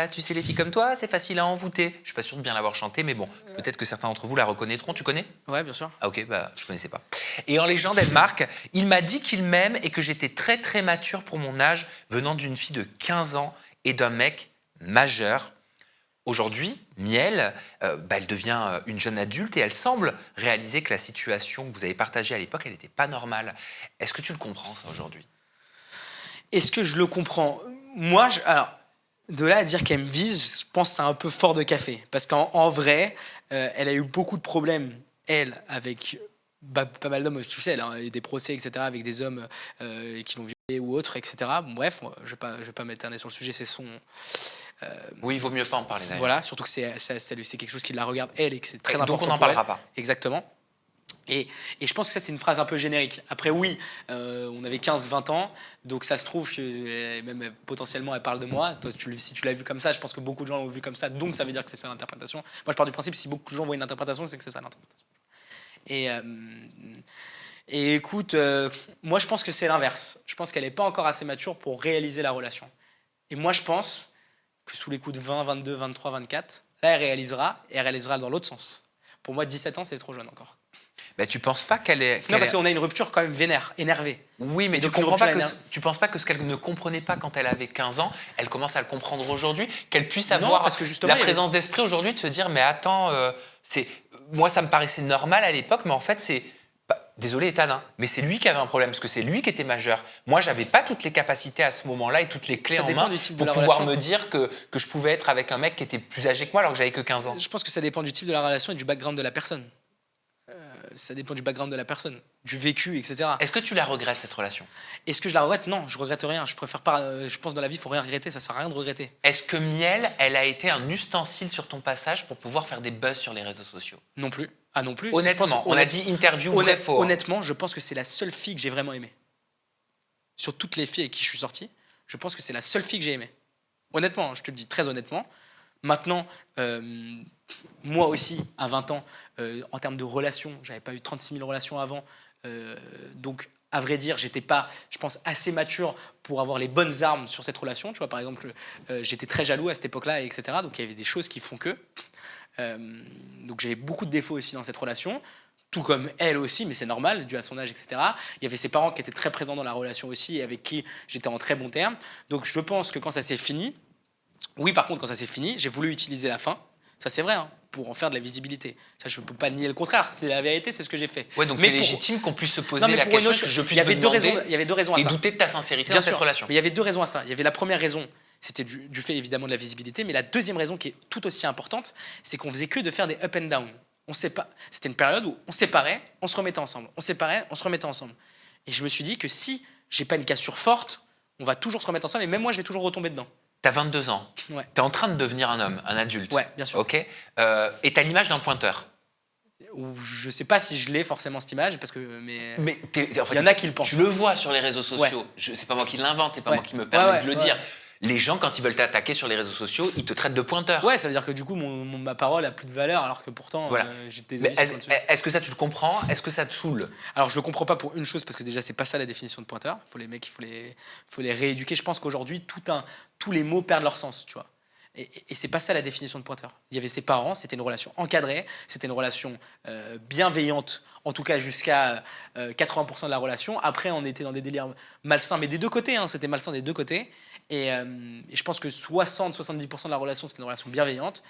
tu sais les filles comme toi, c'est facile à envoûter. Je suis pas sûr de bien l'avoir chantée, mais bon, peut-être que certains d'entre vous la reconnaîtront. Tu connais? Ouais, bien sûr. Ah ok, bah je connaissais pas. Et en légende, elle marque « Il m'a dit qu'il m'aime et que j'étais très très mature pour mon âge venant d'une fille de 15 ans et d'un mec majeur. » Aujourd'hui, Miel, elle devient une jeune adulte et elle semble réaliser que la situation que vous avez partagée à l'époque, elle n'était pas normale. Est-ce que tu le comprends ça aujourd'hui? Est-ce que je le comprends? Moi, alors, de là à dire qu'elle me vise, je pense que c'est un peu fort de café. Parce qu'en vrai, elle a eu beaucoup de problèmes, elle, avec pas mal d'hommes, tu sais, elle a eu des procès, etc., avec des hommes qui l'ont violée ou autres, etc. Bon, bref, je vais pas m'éterner sur le sujet, c'est son... Oui, il vaut mieux pas en parler d'ailleurs. Voilà, surtout que c'est quelque chose qui la regarde, elle, et que c'est très Et important donc on n'en pour elle. parlera pas. Exactement. Et je pense que ça, c'est une phrase un peu générique. Après, oui, on avait 15-20 ans, donc ça se trouve que même potentiellement, elle parle de moi. Toi, si tu l'as vu comme ça, je pense que beaucoup de gens l'ont vu comme ça, donc ça veut dire que c'est ça l'interprétation. Moi, je pars du principe, si beaucoup de gens voient une interprétation, c'est que c'est ça l'interprétation. Et écoute, moi, je pense que c'est l'inverse. Je pense qu'elle n'est pas encore assez mature pour réaliser la relation. Et moi, je pense que sous les coups de 20, 22, 23, 24, là, elle réalisera dans l'autre sens. Pour moi, 17 ans, c'est trop jeune encore. Mais tu penses pas qu'elle est... Non, parce qu'on a une rupture quand même vénère, énervée. Oui, mais Et tu donc, une comprends pas rupture tu penses pas que ce qu'elle ne comprenait pas quand elle avait 15 ans, elle commence à le comprendre aujourd'hui, qu'elle puisse Non, avoir parce que justement, la présence d'esprit aujourd'hui de se dire mais attends, moi ça me paraissait normal à l'époque, mais en fait c'est... Désolé Ethan, hein, mais c'est lui qui avait un problème, parce que c'est lui qui était majeur. Moi, j'avais pas toutes les capacités à ce moment-là et toutes les clés Ça en dépend main du type de pour la pouvoir relation. me dire que je pouvais être avec un mec qui était plus âgé que moi alors que j'avais que 15 ans. Je pense que ça dépend du type de la relation et du background de la personne. Ça dépend du background de la personne, du vécu, etc. Est-ce que tu la regrettes cette relation? Est-ce que je la regrette? Non, je regrette rien. Je préfère pas. Je pense dans la vie, il faut rien regretter. Ça sert à rien de regretter. Est-ce que Miel, elle a été un ustensile sur ton passage pour pouvoir faire des buzz sur les réseaux sociaux? Non plus. Ah non plus. Honnêtement, Je pense- on a dit interview vrai faux. Hein. Honnêtement, je pense que c'est la seule fille que j'ai vraiment aimée. Sur toutes les filles avec qui je suis sorti, je pense que c'est la seule fille que j'ai aimée. Honnêtement, je te le dis très honnêtement. Maintenant, moi aussi, à 20 ans, en termes de relations, j'avais pas eu 36 000 relations avant. Donc, à vrai dire, j'étais pas, je pense, assez mature pour avoir les bonnes armes sur cette relation. Tu vois, par exemple, j'étais très jaloux à cette époque-là, etc. Donc, il y avait des choses qui font que. Donc, j'avais beaucoup de défauts aussi dans cette relation. Tout comme elle aussi, mais c'est normal, dû à son âge, etc. Il y avait ses parents qui étaient très présents dans la relation aussi et avec qui j'étais en très bons termes. Donc, je pense que quand ça s'est fini, oui, par contre, quand ça s'est fini, j'ai voulu utiliser la fin. Ça, c'est vrai, hein, pour en faire de la visibilité. Ça, je ne peux pas nier le contraire. C'est la vérité, c'est ce que j'ai fait. Ouais, donc Mais c'est pour- légitime qu'on puisse se poser Non, mais la pour une question autre- que je il puisse y avait me deux demander raisons. Il y avait deux raisons à et ça. douter de ta sincérité Bien dans cette sûr. relation. Mais il y avait deux raisons à ça. Il y avait la première raison, c'était du fait évidemment de la visibilité, mais la deuxième raison qui est tout aussi importante, c'est qu'on faisait que de faire des up and down. C'était une période où on séparait, on se remettait ensemble. On séparait, on se remettait ensemble. Et je me suis dit que si j'ai pas une cassure forte, on va toujours se remettre ensemble et même moi je vais toujours retomber dedans. T'as 22 ans. Ouais. T'es en train de devenir un homme, un adulte. Ouais, bien sûr. Ok. Et t'as l'image d'un pointeur. Ou je sais pas si je l'ai forcément cette image, parce que Mais en fait, il y en a qui le pensent. tu le vois sur les réseaux sociaux. Ouais. C'est pas moi qui l'invente, c'est pas Ouais. moi qui me permets Ouais, de le ouais. dire. Les gens, quand ils veulent t'attaquer sur les réseaux sociaux, ils te traitent de pointeur. Ouais, ça veut dire que du coup, ma parole a plus de valeur, alors que pourtant, Voilà. j'ai des Mais avis sur plein de sujets. est-ce que ça, tu le comprends? Est-ce que ça te saoule? Alors, je le comprends pas pour une chose, parce que déjà, c'est pas ça la définition de pointeur. Les mecs, faut les rééduquer. Je pense qu'aujourd'hui, tous les mots perdent leur sens, tu vois. Et c'est pas ça la définition de pointeur. Il y avait ses parents, c'était une relation encadrée, c'était une relation bienveillante, en tout cas jusqu'à 80% de la relation. Après, on était dans des délires malsains, mais des deux côtés, hein, c'était malsain des deux côtés. Et je pense que 60-70% de la relation, c'était une relation bienveillante.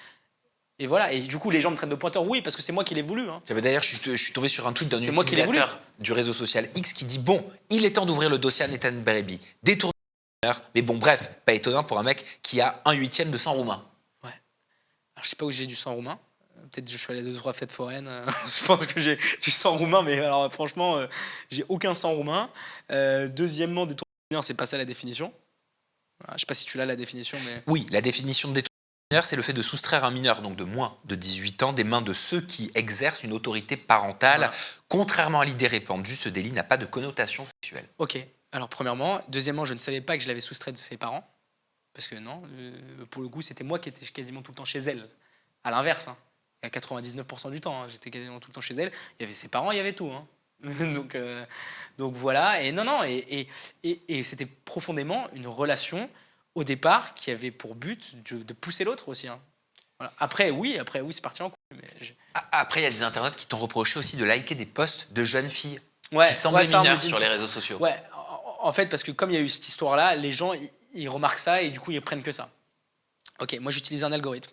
Et voilà, et du coup, les gens me traitent de pointeur, oui, parce que c'est moi qui l'ai voulu. Hein. D'ailleurs, je suis tombé sur un tweet d'un C'est moi qui l'ai utilisateur du réseau social X qui dit « Bon, il est temps d'ouvrir le dossier à Ethan Berebi. Détourné. Mais bon, bref, pas étonnant pour un mec qui a 1/8 de sang roumain. » Ouais. Alors, je sais pas où j'ai du sang roumain. Peut-être que je suis allé à 2-3 fêtes foraines. Je pense que j'ai du sang roumain, mais alors franchement, j'ai aucun sang roumain. Deuxièmement, détourné mineur, c'est pas ça la définition. Je sais pas si tu l'as la définition, mais. Oui, la définition de détournement mineur, c'est le fait de soustraire un mineur, donc de moins de 18 ans, des mains de ceux qui exercent une autorité parentale. Voilà. Contrairement à l'idée répandue, ce délit n'a pas de connotation sexuelle. Ok. Alors, premièrement. Deuxièmement, je ne savais pas que je l'avais soustrait de ses parents. Parce que non, pour le coup, c'était moi qui étais quasiment tout le temps chez elle. À l'inverse, hein. À 99% du temps, hein, j'étais quasiment tout le temps chez elle. Il y avait ses parents, il y avait tout. Hein. donc voilà. Et non, et c'était profondément une relation au départ qui avait pour but de pousser l'autre aussi. Hein. Voilà. Après, oui, c'est parti en couille. Après, il y a des internautes qui t'ont reproché aussi de liker des posts de jeunes filles Ouais, qui semblaient ça, on me mineures dit- sur les réseaux sociaux. Ouais, en fait, parce que comme il y a eu cette histoire-là, les gens, ils remarquent ça et du coup, ils prennent que ça. Ok, moi, j'utilise un algorithme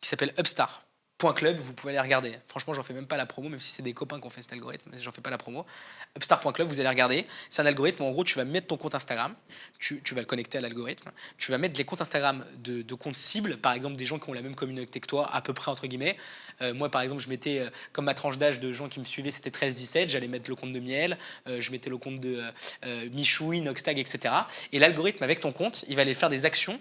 qui s'appelle Upstar.club, vous pouvez aller regarder. Franchement, j'en fais même pas la promo, même si c'est des copains qui ont fait cet algorithme, mais j'en fais pas la promo. Upstar.club, vous allez regarder. C'est un algorithme où, en gros, tu vas mettre ton compte Instagram, tu vas le connecter à l'algorithme, tu vas mettre les comptes Instagram de comptes cibles, par exemple des gens qui ont la même communauté que toi, à peu près, entre guillemets. Moi, par exemple, je mettais, comme ma tranche d'âge de gens qui me suivaient, c'était 13-17, j'allais mettre le compte de Miel, je mettais le compte de Michoui, Noxtag, etc. Et l'algorithme, avec ton compte, il va aller faire des actions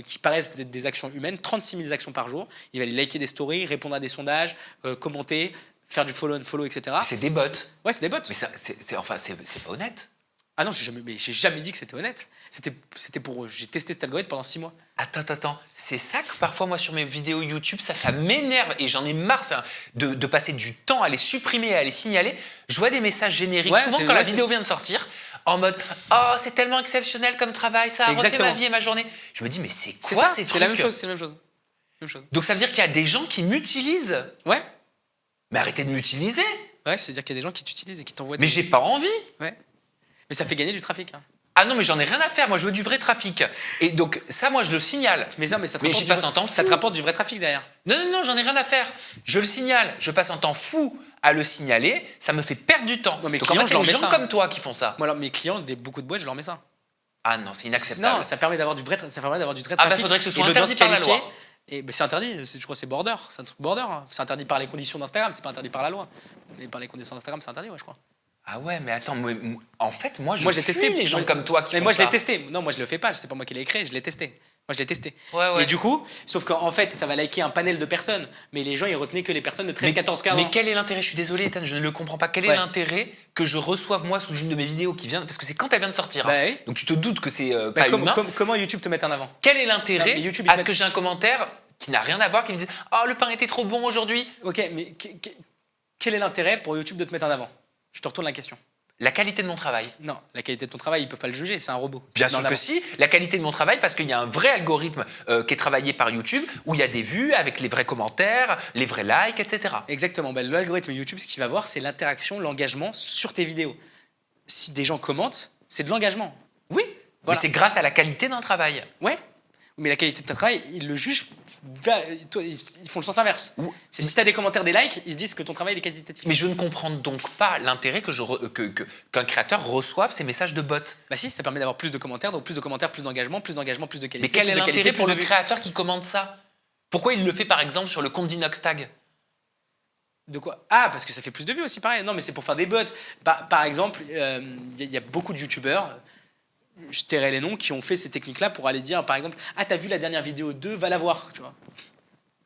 qui paraissent des actions humaines, 36 000 actions par jour. Il va aller liker des stories, répondre à des sondages, commenter, faire du follow and follow, etc. C'est des bots. Ouais, c'est des bots. Mais ça, c'est pas honnête. Ah non, j'ai jamais dit que c'était honnête. J'ai testé cet algorithme pendant 6 mois. Attends. C'est ça que parfois, moi, sur mes vidéos YouTube, ça m'énerve et j'en ai marre de passer du temps à les supprimer et à les signaler. Je vois des messages génériques, Ouais, souvent quand la vidéo vient de sortir, en mode « Oh, c'est tellement exceptionnel comme travail, ça a refait Exactement. ma vie et ma journée. » Je me dis « Mais c'est C'est quoi ça, ces c'est trucs ?» la même chose, c'est la même chose. Même chose. Donc ça veut dire qu'il y a des gens qui m'utilisent. Ouais, Mais arrêtez de m'utiliser. ouais, c'est-à-dire qu'il y a des gens qui t'utilisent et qui t'envoient Mais j'ai pas envie. Ouais. Mais ça fait gagner du trafic. Hein. Ah non, mais j'en ai rien à faire. Moi, je veux du vrai trafic. Et donc, ça, moi, je le signale. Mais ça te Mais rapporte j'y passe un temps ça te fou. rapporte du vrai trafic derrière. Non, j'en ai rien à faire. Je le signale. Je passe un temps fou à le signaler. Ça me fait perdre du temps. Non, mes Donc, en clients, fait, je leur il y a mets des gens ça. comme toi qui font ça. Moi, alors, mes clients, beaucoup de boîtes, je leur mets ça. Ah non, c'est inacceptable. Non, ça permet d'avoir du vrai Ah bah, trafic. faudrait que ce soit et l'audience interdit par la qualifiée. loi. Et c'est interdit, je crois que c'est border, c'est un truc border. Hein. C'est interdit par les conditions d'Instagram, c'est pas interdit par la loi. Mais par les conditions d'Instagram, c'est interdit, ouais, je crois. Ah ouais, mais attends, en fait, moi, je l'ai fuis les gens comme toi qui Mais font moi, je ça. l'ai testé. Non, moi, je le fais pas, c'est pas moi qui l'ai créé, je l'ai testé. Moi, je l'ai testé. Ouais. Et du coup, sauf qu'en fait, ça va liker un panel de personnes, mais les gens, ils retenaient que les personnes de 13, 14, 15 ans. Mais quel est l'intérêt? Je suis désolé, Ethan, je ne le comprends pas. Quel est Ouais. l'intérêt que je reçoive, moi, sous une de mes vidéos qui vient... Parce que c'est quand elle vient de sortir. Bah hein. oui. Donc tu te doutes que c'est Bah, pas humain. comment YouTube te met en avant? Quel est Non, l'intérêt mais YouTube, ils à te ce que j'ai un commentaire qui n'a rien à voir, qui me dit « Oh, le pain était trop bon aujourd'hui ». Ok, mais quel est l'intérêt pour YouTube de te mettre en avant? Je te retourne la question. La qualité de mon travail. Non, la qualité de ton travail, ils peuvent pas le juger, c'est un robot. Bien Non, sûr en que avant. si. La qualité de mon travail, parce qu'il y a un vrai algorithme qui est travaillé par YouTube, où il y a des vues avec les vrais commentaires, les vrais likes, etc. Exactement. Ben, l'algorithme YouTube, ce qu'il va voir, c'est l'interaction, l'engagement sur tes vidéos. Si des gens commentent, c'est de l'engagement. Oui, Voilà. mais c'est grâce à la qualité d'un travail. Ouais. Mais la qualité de ton travail, ils le jugent. Ils font le sens inverse. Ou- C'est si tu as des commentaires, des likes, ils se disent que ton travail est qualitatif. Mais je ne comprends donc pas l'intérêt qu'un créateur reçoive ces messages de bots. Bah si, ça permet d'avoir plus de commentaires, donc plus de commentaires, plus d'engagement, plus d'engagement, plus de qualité. Mais quel plus est de qualité, l'intérêt plus pour de le vues. créateur qui commande ça? Pourquoi il le fait par exemple sur le compte d'Inoxtag? De quoi? Ah, parce que ça fait plus de vues aussi, pareil. Non, mais c'est pour faire des bots. Par exemple, il y a beaucoup de youtubeurs, je tairai les noms, qui ont fait ces techniques-là pour aller dire, par exemple, ah, t'as vu la dernière vidéo 2, va la voir, tu vois.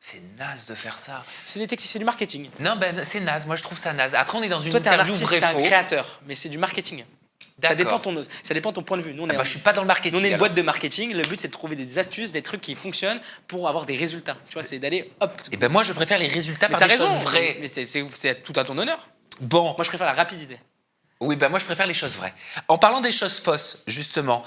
C'est naze de faire ça. C'est des techniques, c'est du marketing. Non, ben c'est naze. Moi, je trouve ça naze. Après, on est dans une Toi, t'es un interview artiste, t'es un vrai-faux. créateur, mais c'est du marketing. Ça dépend, ça dépend de ton point de vue. Nous, on est, Je suis pas dans le marketing. nous, on est une alors. boîte de marketing. Le but, c'est de trouver des astuces, des trucs qui fonctionnent pour avoir des résultats. Tu vois, c'est d'aller hop. Et ben moi, je préfère les résultats Mais par t'as des raison, choses vraies. mais c'est tout à ton honneur. Bon, Moi, je préfère la rapidité. oui, ben moi, je préfère les choses vraies. En parlant des choses fausses, justement,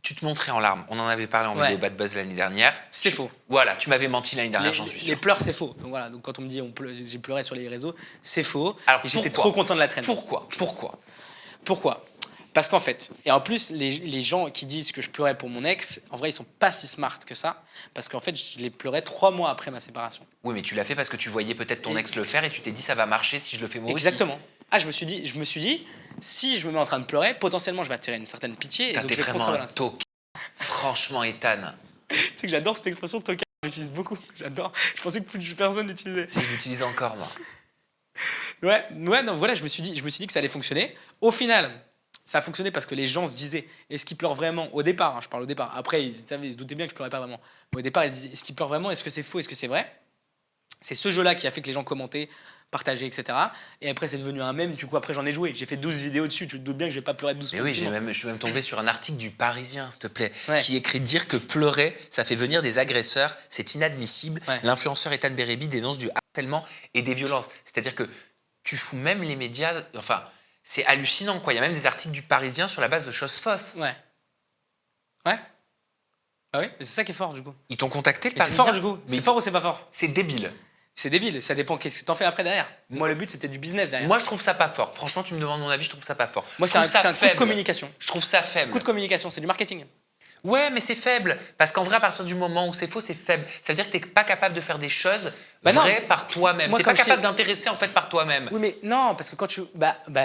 tu te montrais en larmes. On en avait parlé en Ouais. vidéo Bad Buzz l'année dernière. C'est faux. Voilà, tu m'avais menti l'année dernière, j'en suis Les sûr. pleurs, c'est faux. Donc voilà, donc quand on me dit j'ai pleuré sur les réseaux, c'est faux. Alors, Et j'étais pourquoi trop content de la traîner. Pourquoi Pourquoi? Parce qu'en fait, et en plus, les gens qui disent que je pleurais pour mon ex, en vrai, ils sont pas si smart que ça. Parce qu'en fait, je les pleurais 3 mois après ma séparation. Oui, mais tu l'as fait parce que tu voyais peut-être ton ex le faire et tu t'es dit ça va marcher si je le fais moi aussi. Exactement. Ah, je me suis dit, si je me mets en train de pleurer, potentiellement, je vais attirer une certaine pitié. Et Putain, donc, t'es je vais vraiment un contrebalancer. tauc. Franchement, Ethan. Tu sais que j'adore cette expression tocard. J'utilise beaucoup. J'adore. Je pensais que plus de personnes l'utilisaient. Si je l'utilise encore, moi. Ouais, non, voilà, je me suis dit que ça allait fonctionner. Au final, ça a fonctionné parce que les gens se disaient, est-ce qu'il pleure vraiment? Au départ, hein, je parle au départ. Après, ils se doutaient bien que je pleurais pas vraiment. Mais au départ, ils se disaient, est-ce qu'il pleure vraiment? Est-ce que c'est faux? Est-ce que c'est vrai? C'est ce jeu-là qui a fait que les gens commentaient, partageaient, etc. Et après, c'est devenu un mème. Du coup, après, j'en ai joué. J'ai fait 12 vidéos dessus. Tu te doutes bien que je vais pas pleurer 12 Mais fois. oui, je suis même tombé sur un article du Parisien, s'il te plaît, Ouais. qui écrit dire que pleurer, ça fait venir des agresseurs, c'est inadmissible. Ouais. L'influenceur Ethan Berebi dénonce du harcèlement et des violences. C'est-à-dire que tu fous même les médias, enfin, c'est hallucinant, quoi. Il y a même des articles du Parisien sur la base de choses fausses. Ouais. Ouais. Ah oui, c'est ça qui est fort, du coup. Ils t'ont contacté, le Mais c'est Parisien fort, du coup. Mais C'est fort ou c'est pas fort? c'est débile. C'est débile. Ça dépend qu'est-ce que t'en fais après derrière. Moi, le but, c'était du business derrière. Moi, je trouve ça pas fort. Franchement, tu me demandes mon avis, je trouve ça pas fort. Moi, Je c'est trouve ça un coup de faible. communication. Je trouve ça faible. Coup de communication, c'est du marketing. Ouais, mais c'est faible. Parce qu'en vrai, à partir du moment où c'est faux, c'est faible. Ça veut dire que tu n'es pas capable de faire des choses Bah non. vraies par toi-même. Moi, Tu n'es pas comme je capable t'ai- d'intéresser en fait par toi-même. Oui, mais non, parce que quand tu.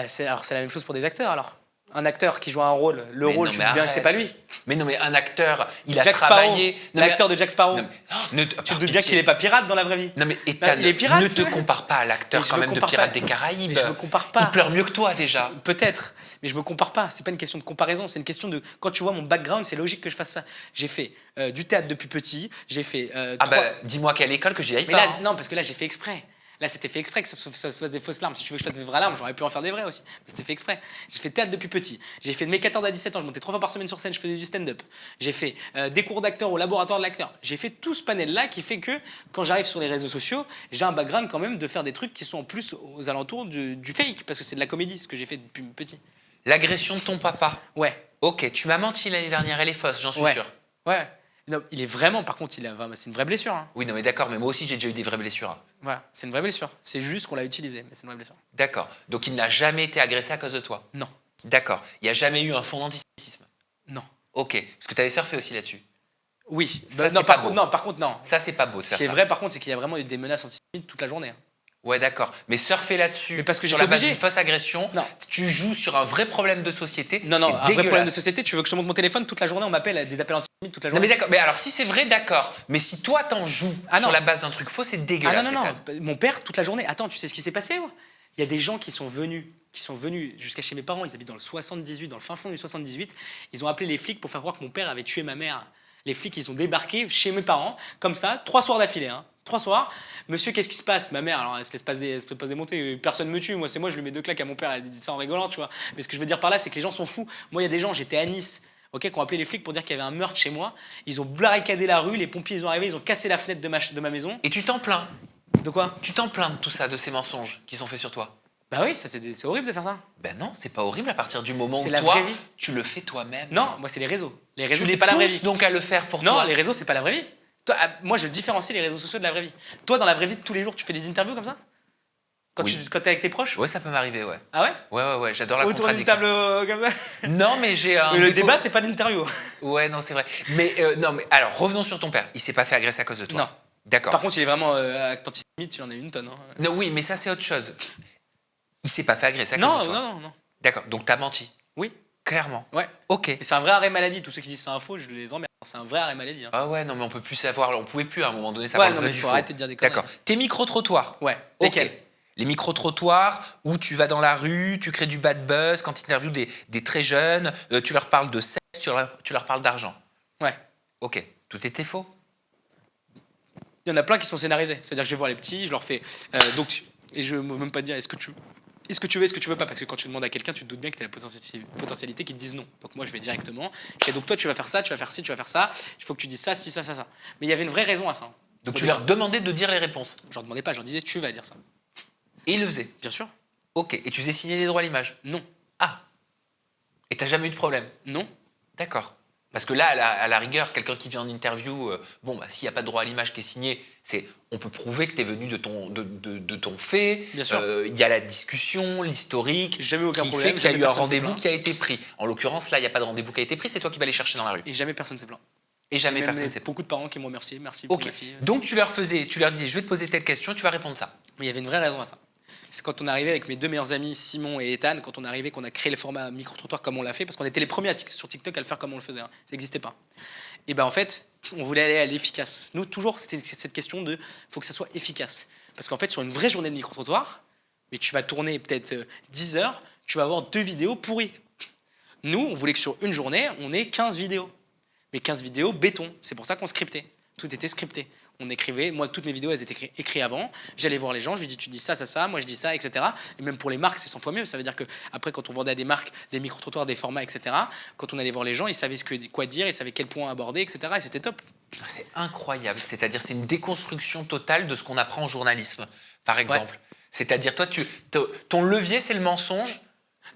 C'est la même chose pour des acteurs alors. Un acteur qui joue un rôle, le Mais rôle, non, tu mais dis bien, arrête. c'est pas lui. Mais non, mais un acteur, il a Jack Sparrow, travaillé. Non, mais- l'acteur de Jack Sparrow. Non, mais- Tu te doutes bien qu'il est pas pirate dans la vraie vie. Non, mais Ethan, il est pirate, ne te ouais. compare pas à l'acteur Mais je quand me même de compare Pirates pas. des Caraïbes. Mais je me compare pas. Il pleure mieux que toi déjà. Peut-être, mais je me compare pas. C'est pas une question de comparaison, c'est une question de quand tu vois mon background, c'est logique que je fasse ça. J'ai fait du théâtre depuis petit, j'ai fait. Ah bah, dis-moi quelle école que j'y aille Mais pas. là, hein. non, parce que là, j'ai fait exprès. Là, c'était fait exprès que ça soit des fausses larmes. Si tu veux que je fasse des vraies larmes, j'aurais pu en faire des vraies aussi. Mais c'était fait exprès. J'ai fait théâtre depuis petit. J'ai fait de mes 14 à 17 ans. Je montais 3 fois par semaine sur scène. Je faisais du stand-up. J'ai fait des cours d'acteur au laboratoire de l'acteur. J'ai fait tout ce panel-là qui fait que quand j'arrive sur les réseaux sociaux, j'ai un background quand même de faire des trucs qui sont en plus aux alentours du fake. Parce que c'est de la comédie, ce que j'ai fait depuis petit. L'agression de ton papa. Ouais. Ok, tu m'as menti l'année dernière, elle est fausse, j'en suis Ouais. sûr. Ouais. Non, il est vraiment, par contre, c'est une vraie blessure. Hein. Oui, non, mais d'accord, mais moi aussi j'ai déjà eu des vraies blessures. Voilà, c'est une vraie blessure. C'est juste qu'on l'a utilisé, mais c'est une vraie blessure. D'accord. Donc il n'a jamais été agressé à cause de toi. Non. D'accord. Il n'y a jamais eu un fond d'antisémitisme. Non. Ok. Parce que tu avais surfé aussi là-dessus. Oui. Ça, Bah, c'est non, pas par beau. contre, non, par contre, non. Ça, c'est pas beau de Ce faire qui est ça. vrai, par contre, c'est qu'il y a vraiment eu des menaces antisémites toute la journée. Hein. Ouais, d'accord. Mais surfer là-dessus, Mais parce que sur j'étais la base obligé. d'une fausse agression, Non. tu joues sur un vrai problème de société. Non, non, c'est un vrai dégueulasse. problème de société. Tu veux que je te montre mon téléphone toute la journée, on m'appelle des appels antisémites toute la Non, journée. mais d'accord. Mais alors, si c'est vrai, d'accord. Mais si toi, t'en joues Ah, sur non. la base d'un truc faux, c'est Ah dégueulasse. non, non, Ethan. non. Mon père, toute la journée. Attends, tu sais ce qui s'est passé moi. Il y a des gens qui sont venus jusqu'à chez mes parents. Ils habitent dans le 78, dans le fin fond du 78. Ils ont appelé les flics pour faire croire que mon père avait tué ma mère. Les flics, ils ont débarqué chez mes parents, comme ça, 3 soirs d'affilée. Hein. 3 soirs. Monsieur, qu'est-ce qui se passe? Ma mère, alors elle se laisse pas démonter. Personne me tue. Moi, c'est moi, je lui mets 2 claques à mon père. Elle dit ça en rigolant, tu vois. Mais ce que je veux dire par là, c'est que les gens sont fous. Moi, il y a des gens, j'étais à Nice. Ok, qui ont appelé les flics pour dire qu'il y avait un meurtre chez moi. Ils ont barricadé la rue, les pompiers ils sont arrivés, ils ont cassé la fenêtre de ma maison. Et tu t'en plains. De quoi? Tu t'en plains de tout ça, de ces mensonges qui sont faits sur toi. Bah oui, ça c'est horrible de faire ça. Ben non, c'est pas horrible à partir du moment C'est où la toi, vraie vie. tu le fais toi-même. Non, moi c'est les réseaux. Les Tu réseaux les c'est pas la vraie pousses vie. donc à le faire pour Non, toi. les réseaux c'est pas la vraie vie. Toi, moi je différencie les réseaux sociaux de la vraie vie. Toi dans la vraie vie de tous les jours, tu fais des interviews comme ça? Quand Oui. quand t'es avec tes proches? Ouais, ça peut m'arriver, ouais. Ah ouais? Ouais, j'adore la Autour d'une contradiction. table comme ça? Non, mais j'ai un Mais le défaut. débat c'est pas l'interview. Ouais, non, c'est vrai. Mais non, mais alors revenons sur ton père. Il s'est pas fait agresser à cause de toi. Non. D'accord. Par contre il est vraiment acte antisémite, il en a une tonne. Hein. Non, oui, mais ça c'est autre chose. Il s'est pas fait agresser à cause Non, de toi. non. D'accord. Donc t'as menti. Oui, Clairement. ouais. Ok. Mais c'est un vrai arrêt maladie. Tous ceux qui disent c'est un faux, je les emmerde. C'est un vrai arrêt maladie. Hein. Ah ouais, non, mais on peut plus savoir. On pouvait plus à un moment donné Ouais, savoir non, le vrai mais du faut faux. arrêter de dire des conneries. D'accord. Tes micro-trottoirs. Ouais. Ok. Lesquels? Les micro-trottoirs où tu vas dans la rue, tu crées du bad buzz, quand tu interviews des très jeunes, tu leur parles de sexe, tu leur parles d'argent. Ouais. Ok. Tout était faux. Il y en a plein qui sont scénarisés. C'est-à-dire que je vais voir les petits, je leur fais. Et je ne veux même pas dire est-ce que tu veux, est-ce que tu veux pas. Parce que quand tu demandes à quelqu'un, tu te doutes bien que tu as la potentialité qu'ils te disent non. Donc moi, je vais directement. Je fais donc toi, tu vas faire ça, tu vas faire ci, tu vas faire ça. Il faut que tu dises ça, ci, ça, ça, ça. Mais il y avait une vraie raison à ça. Donc tu leur demandais de dire les réponses. Je leur demandais pas, je leur disais tu vas dire ça. Et ils le faisaient. Bien sûr. Ok. Et tu faisais signer les droits à l'image. Non. Ah. Et t'as jamais eu de problème. Non. D'accord. Parce que là, à la rigueur, quelqu'un qui vient en interview, s'il n'y a pas de droit à l'image qui est signé, on peut prouver que tu es venu de ton fait. Bien sûr. Il y a la discussion, l'historique, Jamais aucun qui problème, fait qu'il y a jamais eu un personne s'est rendez-vous plaint. qui a été pris. En l'occurrence, là, il n'y a pas de rendez-vous qui a été pris, c'est toi qui vas les chercher dans la rue. Et jamais personne s'est plaint. Et jamais Même personne s'est plaint. beaucoup de parents qui m'ont remercié. Merci pour Ok. ma fille. Donc tu leur disais, je vais te poser telle question, tu vas répondre ça. Mais il y avait une vraie raison à ça. C'est quand on est arrivé avec mes deux meilleurs amis, Simon et Ethan, quand on est arrivé, qu'on a créé le format micro-trottoir comme on l'a fait, parce qu'on était les premiers sur TikTok à le faire comme on le faisait. Ça n'existait pas. Et ben en fait, on voulait aller à l'efficace. Nous, toujours, c'était cette question de faut que ça soit efficace. Parce qu'en fait, sur une vraie journée de micro-trottoir, mais tu vas tourner peut-être 10 heures, tu vas avoir 2 vidéos pourries. Nous, on voulait que sur une journée, on ait 15 vidéos. Mais 15 vidéos béton. C'est pour ça qu'on scriptait. Tout était scripté. On écrivait, moi toutes mes vidéos elles étaient écrites avant, j'allais voir les gens, je lui dis tu dis ça, ça, ça, moi je dis ça, etc. Et même pour les marques c'est 100 fois mieux, ça veut dire que après quand on vendait à des marques, des micro-trottoirs, des formats, etc., quand on allait voir les gens, ils savaient quoi dire, ils savaient quel point aborder, etc. Et c'était top. C'est incroyable, c'est-à-dire c'est une déconstruction totale de ce qu'on apprend en journalisme, par exemple. Ouais. C'est-à-dire toi, ton levier c'est le mensonge.